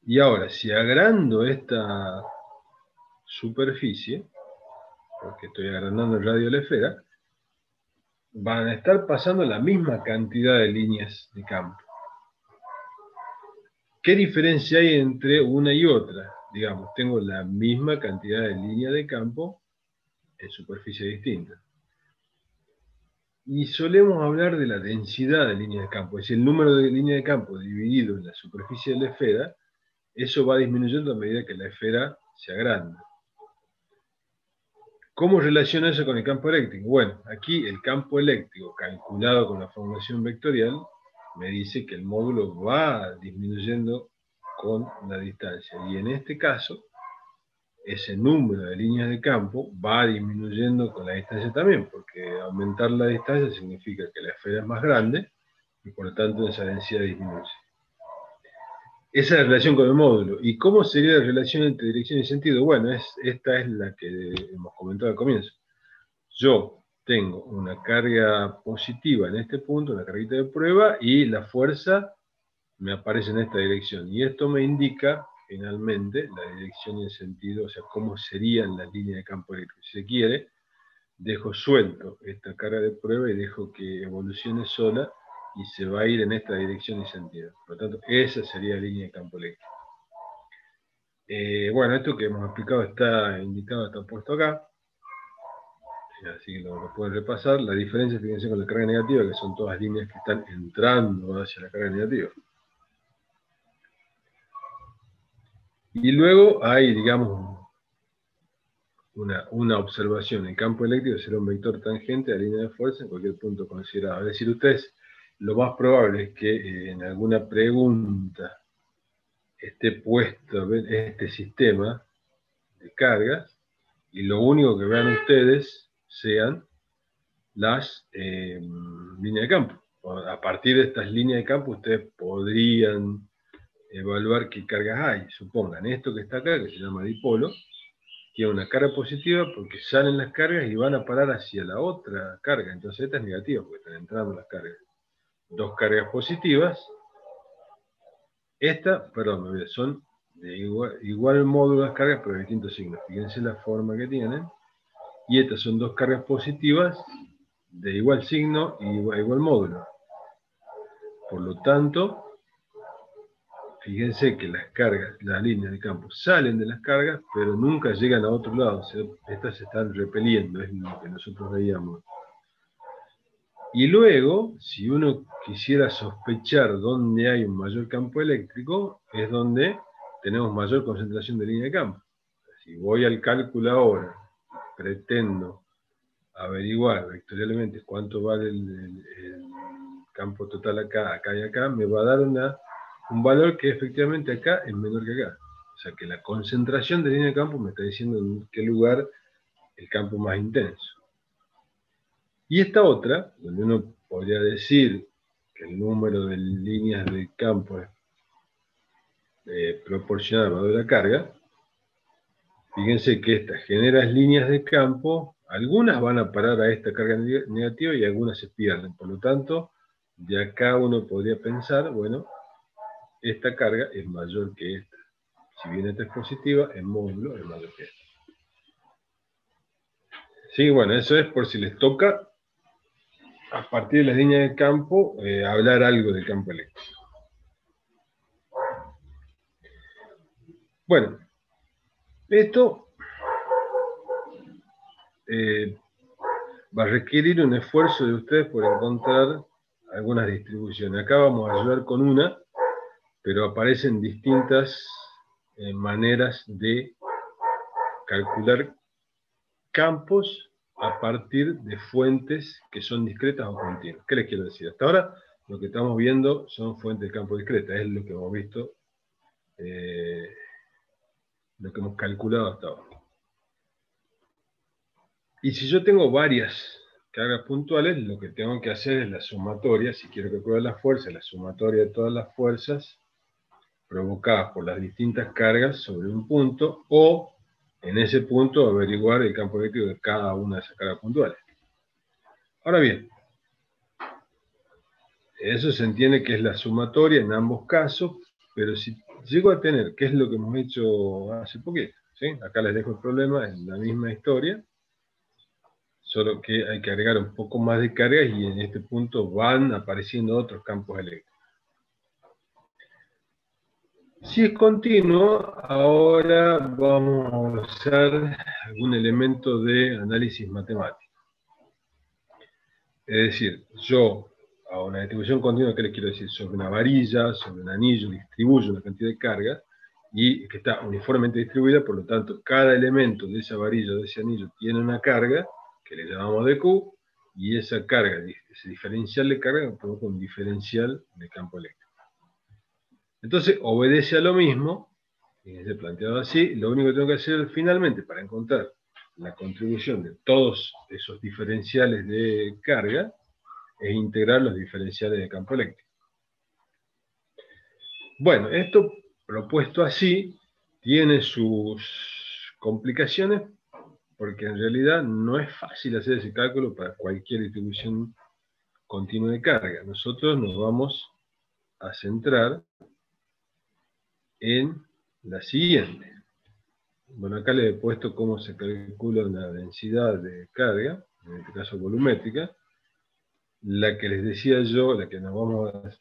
Y ahora, si agrando esta superficie, porque estoy agrandando el radio de la esfera, van a estar pasando la misma cantidad de líneas de campo. ¿Qué diferencia hay entre una y otra? Digamos, tengo la misma cantidad de líneas de campo en superficie distinta. Y solemos hablar de la densidad de líneas de campo, es decir, el número de líneas de campo dividido en la superficie de la esfera, eso va disminuyendo a medida que la esfera se agranda. ¿Cómo relaciona eso con el campo eléctrico? Bueno, aquí el campo eléctrico calculado con la formulación vectorial me dice que el módulo va disminuyendo con la distancia. Y en este caso, ese número de líneas de campo va disminuyendo con la distancia también, porque aumentar la distancia significa que la esfera es más grande y por lo tanto esa densidad disminuye. Esa es la relación con el módulo. ¿Y cómo sería la relación entre dirección y sentido? Bueno, esta es la que hemos comentado al comienzo. Yo tengo una carga positiva en este punto, una carguita de prueba, y la fuerza me aparece en esta dirección. Y esto me indica, finalmente, la dirección y el sentido, o sea, cómo serían las líneas de campo eléctrico. Si se quiere, dejo suelto esta carga de prueba y dejo que evolucione sola, y se va a ir en esta dirección y sentido. Por lo tanto, esa sería la línea de campo eléctrico. Bueno, esto que hemos explicado está indicado, está puesto acá. Así que lo pueden repasar. La diferencia, fíjense, con la carga negativa, que son todas líneas que están entrando hacia la carga negativa. Y luego hay, digamos, una observación. El campo eléctrico será un vector tangente a la línea de fuerza en cualquier punto considerado. Es decir, ustedes, lo más probable es que en alguna pregunta esté puesto este sistema de cargas y lo único que vean ustedes sean las líneas de campo. A partir de estas líneas de campo ustedes podrían evaluar qué cargas hay. Supongan esto que está acá, que se llama dipolo, tiene una carga positiva porque salen las cargas y van a parar hacia la otra carga. Entonces esta es negativa porque están entrando las cargas. Dos cargas positivas. Esta, perdón, me olvidé, son de igual módulo las cargas, pero de distintos signos. Fíjense la forma que tienen. Y estas son dos cargas positivas de igual signo y igual módulo. Por lo tanto, fíjense que las cargas, las líneas de campo salen de las cargas, pero nunca llegan a otro lado. O sea, estas se están repeliendo, es lo que nosotros veíamos. Y luego, si uno quisiera sospechar dónde hay un mayor campo eléctrico, es donde tenemos mayor concentración de línea de campo. Si voy al cálculo ahora, pretendo averiguar vectorialmente cuánto vale el campo total acá, acá y acá, me va a dar un valor que efectivamente acá es menor que acá. O sea que la concentración de línea de campo me está diciendo en qué lugar el campo más intenso. Y esta otra, donde uno podría decir que el número de líneas de campo es proporcional al valor de la carga, fíjense que esta genera líneas de campo, algunas van a parar a esta carga negativa y algunas se pierden. Por lo tanto, de acá uno podría pensar, bueno, esta carga es mayor que esta. Si bien esta es positiva, el módulo es mayor que esta. Sí, bueno, eso es por si les toca, a partir de las líneas de campo, hablar algo del campo eléctrico. Bueno, esto va a requerir un esfuerzo de ustedes por encontrar algunas distribuciones. Acá vamos a ayudar con una, pero aparecen distintas maneras de calcular campos a partir de fuentes que son discretas o continuas. ¿Qué les quiero decir? Hasta ahora lo que estamos viendo son fuentes de campo discretas, es lo que hemos visto, lo que hemos calculado hasta ahora. Y si yo tengo varias cargas puntuales, lo que tengo que hacer es la sumatoria, si quiero calcular las fuerzas, la sumatoria de todas las fuerzas provocadas por las distintas cargas sobre un punto, o en ese punto averiguar el campo eléctrico de cada una de esas cargas puntuales. Ahora bien, eso se entiende que es la sumatoria en ambos casos, pero si llego a tener, que es lo que hemos hecho hace poquito, ¿sí? Acá les dejo el problema, es la misma historia, solo que hay que agregar un poco más de cargas y en este punto van apareciendo otros campos eléctricos. Si es continuo, ahora vamos a usar algún elemento de análisis matemático. Es decir, yo a una distribución continua, ¿qué les quiero decir? Sobre una varilla, sobre un anillo, distribuyo una cantidad de carga y que está uniformemente distribuida, por lo tanto, cada elemento de esa varilla o de ese anillo tiene una carga que le llamamos de Q, y esa carga, ese diferencial de carga, provoca un diferencial de campo eléctrico. Entonces, obedece a lo mismo, fíjense, planteado así, lo único que tengo que hacer finalmente para encontrar la contribución de todos esos diferenciales de carga es integrar los diferenciales de campo eléctrico. Bueno, esto propuesto así tiene sus complicaciones porque en realidad no es fácil hacer ese cálculo para cualquier distribución continua de carga. Nosotros nos vamos a centrar en la siguiente. Bueno, acá les he puesto cómo se calcula la densidad de carga, en este caso volumétrica. La que les decía yo, la que nos vamos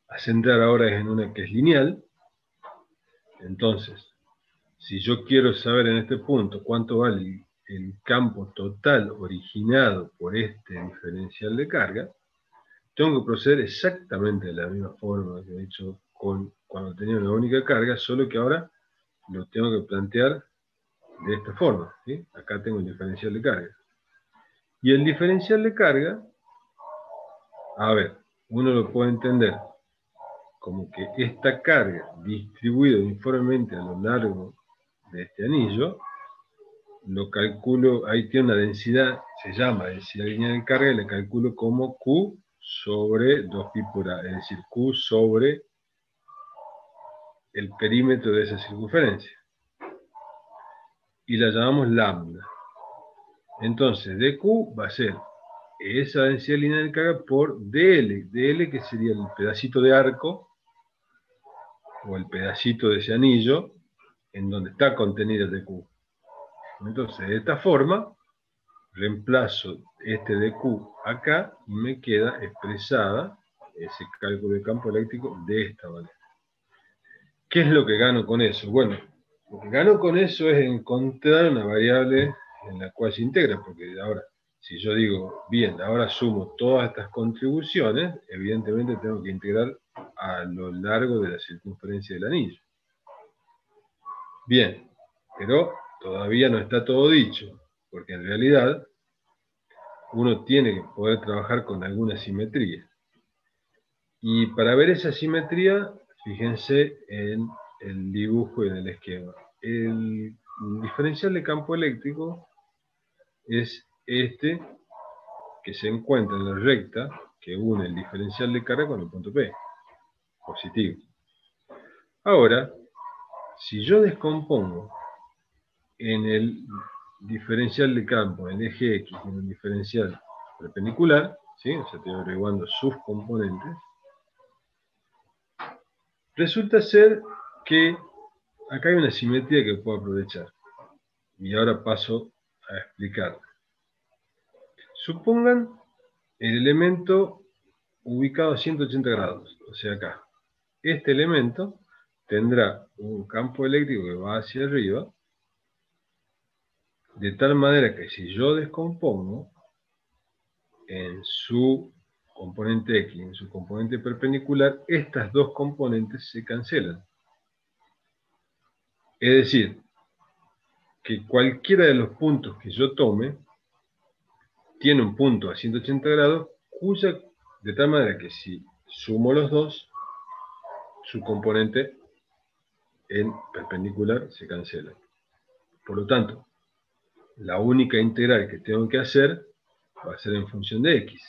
a centrar ahora es en una que es lineal. Entonces, si yo quiero saber en este punto cuánto vale el campo total originado por este diferencial de carga, tengo que proceder exactamente de la misma forma que he hecho cuando tenía una única carga, solo que ahora lo tengo que plantear de esta forma, ¿sí? Acá tengo el diferencial de carga. Y el diferencial de carga, a ver, uno lo puede entender como que esta carga distribuida uniformemente a lo largo de este anillo, lo calculo, ahí tiene una densidad, se llama densidad lineal de carga, y la calculo como Q sobre 2pi por A, es decir, Q sobre el perímetro de esa circunferencia. y la llamamos lambda. Entonces, dQ va a ser esa densidad lineal de carga por dl, dl que sería el pedacito de arco, o el pedacito de ese anillo, en donde está contenida el dQ. Entonces, de esta forma, reemplazo este dQ acá, y me queda expresada ese cálculo de campo eléctrico de esta manera. ¿Qué es lo que gano con eso? Bueno, lo que gano con eso es encontrar una variable en la cual se integra, porque ahora, si yo digo, bien, ahora sumo todas estas contribuciones, evidentemente tengo que integrar a lo largo de la circunferencia del anillo. Bien, pero todavía no está todo dicho, porque en realidad uno tiene que poder trabajar con alguna simetría. Y para ver esa simetría, fíjense en el dibujo y en el esquema. El diferencial de campo eléctrico es este que se encuentra en la recta que une el diferencial de carga con el punto P, positivo. Ahora, si yo descompongo en el diferencial de campo, en el eje X, en el diferencial perpendicular, ¿sí? O sea, estoy averiguando sus componentes, resulta ser que acá hay una simetría que puedo aprovechar. Y ahora paso a explicarla. Supongan el elemento ubicado a 180 grados, o sea acá. Este elemento tendrá un campo eléctrico que va hacia arriba, de tal manera que si yo descompongo en su componente X, en su componente perpendicular, estas dos componentes se cancelan. Es decir, que cualquiera de los puntos que yo tome tiene un punto a 180 grados, de tal manera que si sumo los dos, su componente en perpendicular se cancela. Por lo tanto, la única integral que tengo que hacer va a ser en función de X.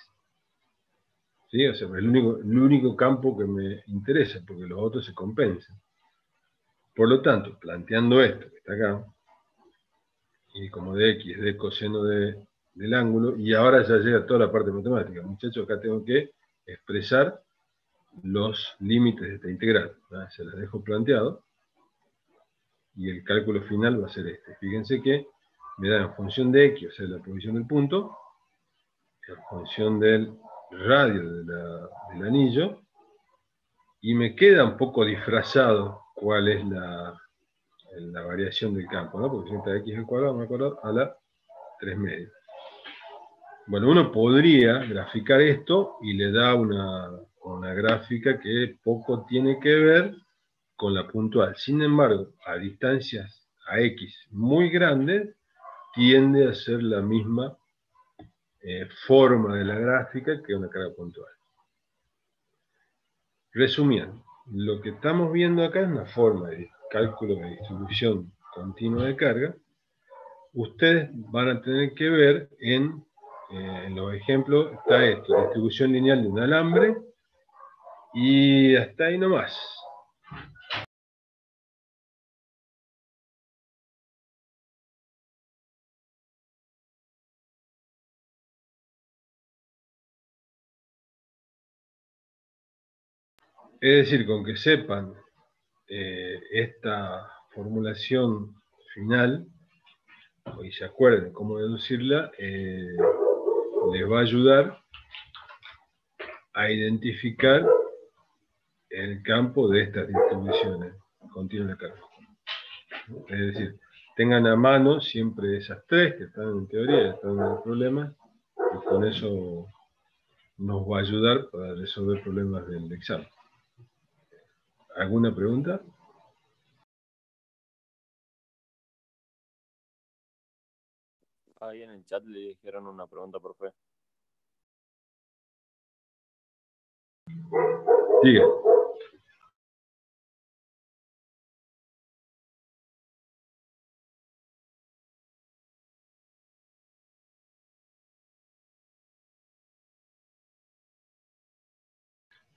¿Sí? O sea, es el único campo que me interesa, porque los otros se compensan. Por lo tanto, planteando esto que está acá, y como de X es de coseno del ángulo, y ahora ya llega toda la parte matemática. Muchachos, acá tengo que expresar los límites de esta integral. ¿No? Se las dejo planteado, y el cálculo final va a ser este. Fíjense que me da en función de X, o sea, la posición del punto, en función del radio del anillo, y me queda un poco disfrazado cuál es la variación del campo, ¿no? Porque si está X al cuadrado, me acuerdo, a la 3 medios. Bueno, uno podría graficar esto y le da una gráfica que poco tiene que ver con la puntual. Sin embargo, a distancias a X muy grandes, tiende a ser la misma forma de la gráfica que una carga puntual. Resumiendo, lo que estamos viendo acá es una forma de cálculo de distribución continua de carga. Ustedes van a tener que ver en los ejemplos, está esto, distribución lineal de un alambre, y hasta ahí nomás. Es decir, con que sepan esta formulación final, y se acuerden cómo deducirla, les va a ayudar a identificar el campo de estas distribuciones continuas de carga. Es decir, tengan a mano siempre esas tres que están en teoría, están en el problema, y con eso nos va a ayudar para resolver problemas del examen. ¿Alguna pregunta? Ahí en el chat le dijeron una pregunta, profe. Diga.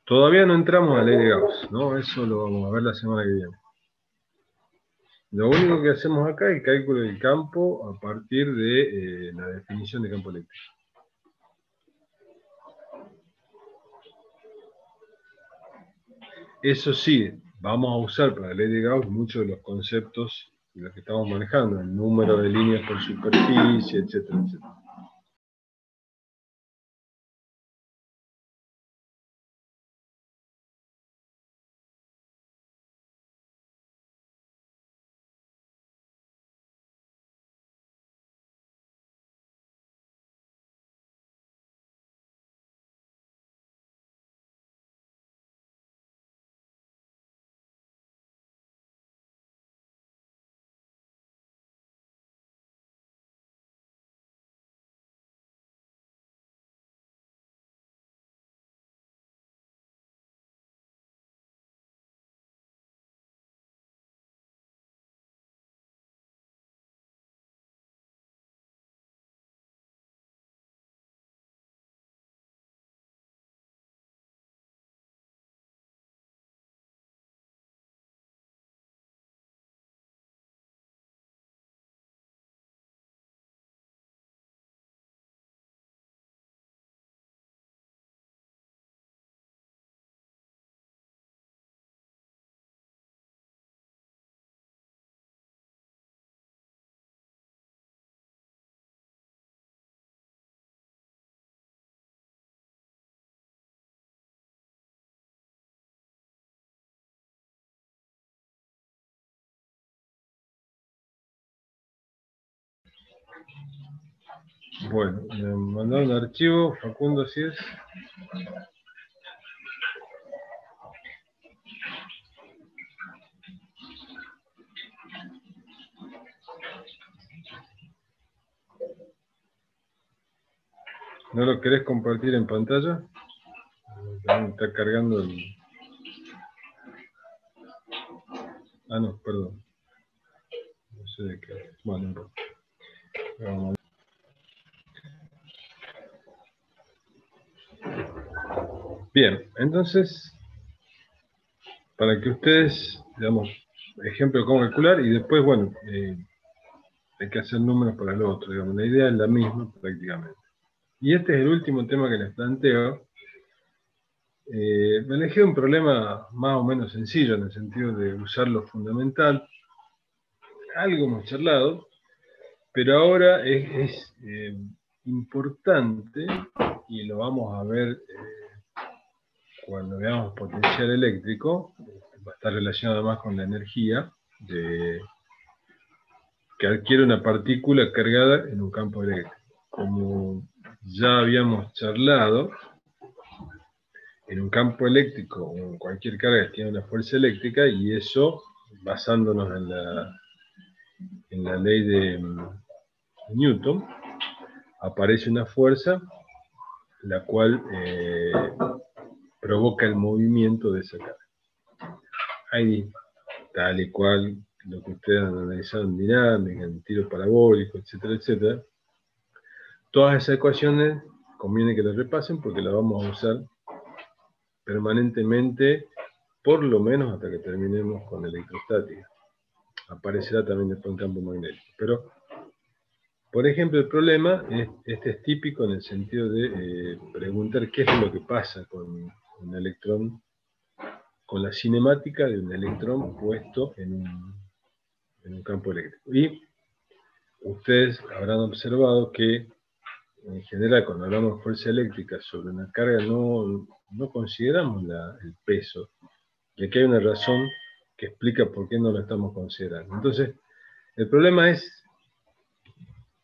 Todavía no entramos a la ley de Gauss, ¿no? Eso lo vamos a ver la semana que viene. Lo único que hacemos acá es el cálculo del campo a partir de la definición de campo eléctrico. Eso sí, vamos a usar para la ley de Gauss muchos de los conceptos de los que estamos manejando, el número de líneas por superficie, etcétera, etcétera. Bueno, me mandaron un archivo, Facundo, así es. ¿No lo querés compartir en pantalla? Está cargando el... Ah, no, perdón. No sé de qué. Bueno, no importa. Vamos. Bien, entonces, para que ustedes, digamos, ejemplo de cómo calcular, y después, bueno, hay que hacer números para el otro, digamos, la idea es la misma prácticamente. Y este es el último tema que les planteo. Me elegí un problema más o menos sencillo, en el sentido de usar lo fundamental, algo hemos charlado, pero ahora es importante, y lo vamos a ver cuando veamos potencial eléctrico, va a estar relacionado más con la energía que adquiere una partícula cargada en un campo eléctrico. Como ya habíamos charlado, en un campo eléctrico o en cualquier carga tiene una fuerza eléctrica, y eso, basándonos en la ley de Newton, aparece una fuerza la cual provoca el movimiento de esa carga. Ahí, tal y cual lo que ustedes han analizado en dinámica, en tiro parabólico, etcétera, etcétera. Todas esas ecuaciones conviene que las repasen porque las vamos a usar permanentemente, por lo menos hasta que terminemos con electrostática. Aparecerá también después en campo magnético. Pero, por ejemplo, el problema, este es típico en el sentido de preguntar qué es lo que pasa con un electrón, con la cinemática de un electrón puesto en un campo eléctrico. Y ustedes habrán observado que, en general, cuando hablamos de fuerza eléctrica sobre una carga, no consideramos el peso. Y aquí hay una razón que explica por qué no lo estamos considerando. Entonces, el problema es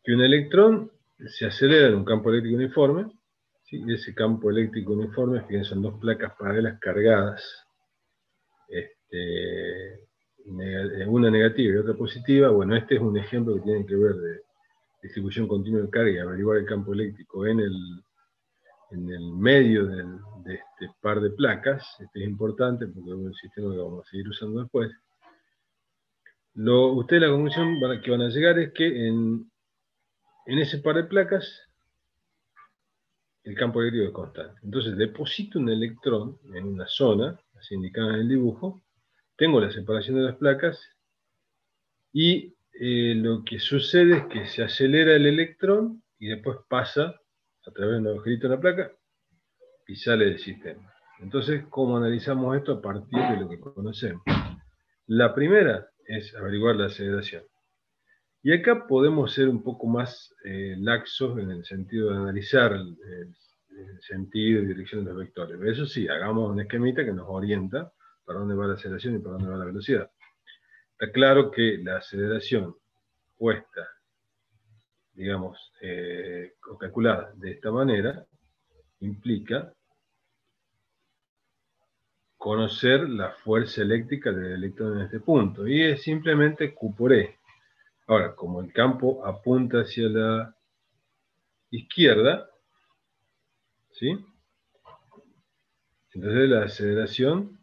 que un electrón se acelera en un campo eléctrico uniforme, ¿sí? Y ese campo eléctrico uniforme, fíjense, son dos placas paralelas cargadas, una negativa y otra positiva. Bueno, este es un ejemplo que tiene que ver de distribución continua de carga y averiguar el campo eléctrico en el medio de este par de placas. Este es importante porque es un sistema que vamos a seguir usando después. Ustedes la conclusión que van a llegar es que en ese par de placas el campo eléctrico es constante. Entonces deposito un electrón en una zona, así indicada en el dibujo, tengo la separación de las placas, Y lo que sucede es que se acelera el electrón y después pasa a través de un agujerito en la placa y sale del sistema. Entonces, ¿cómo analizamos esto a partir de lo que conocemos? La primera es averiguar la aceleración. Y acá podemos ser un poco más laxos en el sentido de analizar el sentido y dirección de los vectores. Eso sí, hagamos un esquemita que nos orienta para dónde va la aceleración y para dónde va la velocidad. Está claro que la aceleración puesta, digamos, o calculada de esta manera, implica conocer la fuerza eléctrica del electrón en este punto, y es simplemente Q por E. Ahora, como el campo apunta hacia la izquierda, ¿sí? Entonces la aceleración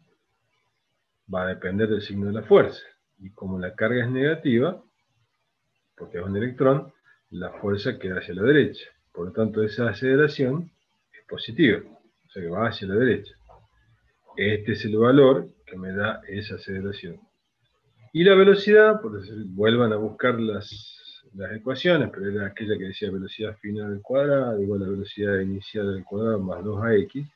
va a depender del signo de la fuerza, y como la carga es negativa, porque es un electrón, la fuerza queda hacia la derecha. Por lo tanto, esa aceleración es positiva, o sea que va hacia la derecha. Este es el valor que me da esa aceleración. Y la velocidad, por decir, vuelvan a buscar las ecuaciones, pero era aquella que decía velocidad final al cuadrado igual a velocidad inicial al cuadrado más 2ax.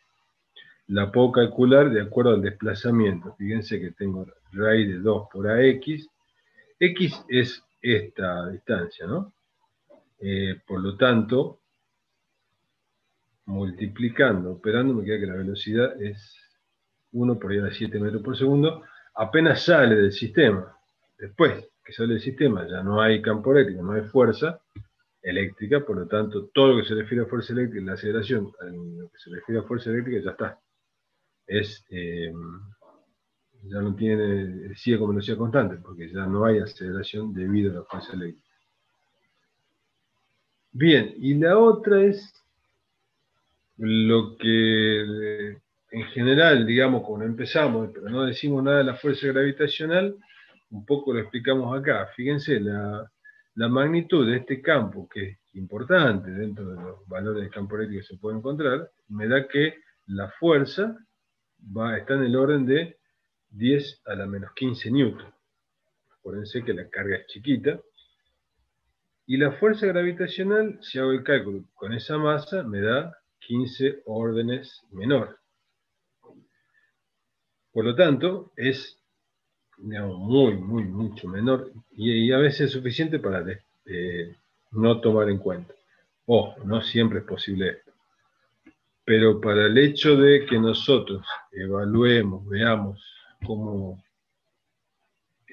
La puedo calcular de acuerdo al desplazamiento. Fíjense que tengo raíz de 2 por ax. X es esta distancia, ¿no? Por lo tanto, multiplicando, operando, me queda que la velocidad es 1 por 10 a 7 metros por segundo, apenas sale del sistema. Después que sale del sistema ya no hay campo eléctrico, no hay fuerza eléctrica, por lo tanto todo lo que se refiere a fuerza eléctrica, la aceleración, a lo que se refiere a fuerza eléctrica ya está. Ya no tiene, sigue como velocidad constante, porque ya no hay aceleración debido a la fuerza eléctrica. Bien, y la otra es lo que en general, digamos, cuando empezamos, pero no decimos nada de la fuerza gravitacional, un poco lo explicamos acá. Fíjense, la magnitud de este campo, que es importante dentro de los valores del campo eléctrico que se puede encontrar, me da que la fuerza está en el orden de 10 a la menos 15 newton. Acuérdense que la carga es chiquita. Y la fuerza gravitacional, si hago el cálculo con esa masa, me da 15 órdenes menor. Por lo tanto, es, digamos, mucho menor, y a veces es suficiente para no tomar en cuenta. Ojo, no siempre es posible esto. Pero para el hecho de que nosotros evaluemos, veamos cómo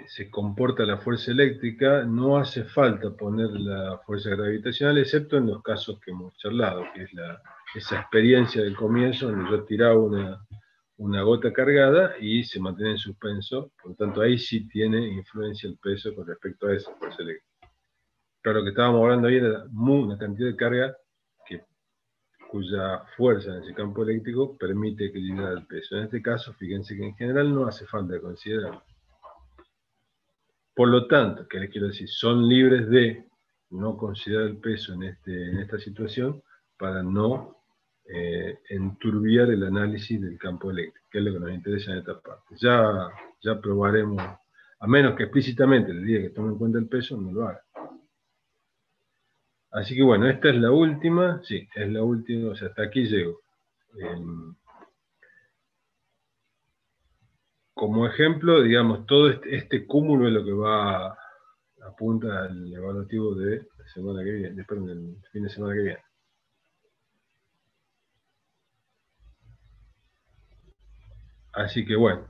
se comporta la fuerza eléctrica, no hace falta poner la fuerza gravitacional, excepto en los casos que hemos charlado, que es esa experiencia del comienzo, donde yo tiraba una gota cargada y se mantiene en suspenso, por lo tanto ahí sí tiene influencia el peso con respecto a esa fuerza eléctrica. Pero lo que estábamos hablando ahí era una cantidad de carga cuya fuerza en ese campo eléctrico permite equilibrar el peso. En este caso, fíjense que en general no hace falta considerarlo. Por lo tanto, ¿qué les quiero decir? Son libres de no considerar el peso en esta situación para no enturbiar el análisis del campo eléctrico, que es lo que nos interesa en esta parte. Ya probaremos, a menos que explícitamente les diga que tomen en cuenta el peso, no lo haga. Así que bueno, esta es la última, sí, es la última, o sea, hasta aquí llego. Como ejemplo, digamos, todo este cúmulo es lo que apunta al evaluativo de la semana que viene, perdón, del fin de semana que viene. Así que bueno,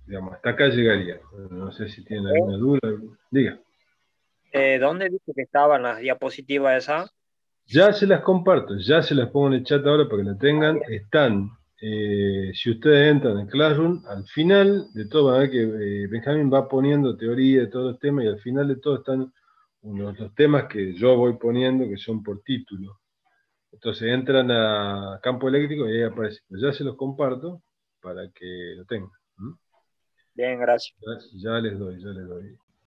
digamos, hasta acá llegaría. No sé si tienen alguna duda. Diga. ¿Dónde viste que estaban las diapositivas esas? Ya se las comparto, ya se las pongo en el chat ahora para que la tengan. Están, si ustedes entran en Classroom, al final de todo, van a ver que Benjamín va poniendo teoría de todos los temas, y al final de todo están los temas que yo voy poniendo, que son por título. Entonces entran a campo eléctrico y ahí aparece. Ya se los comparto para que lo tengan. Bien, gracias. Ya les doy.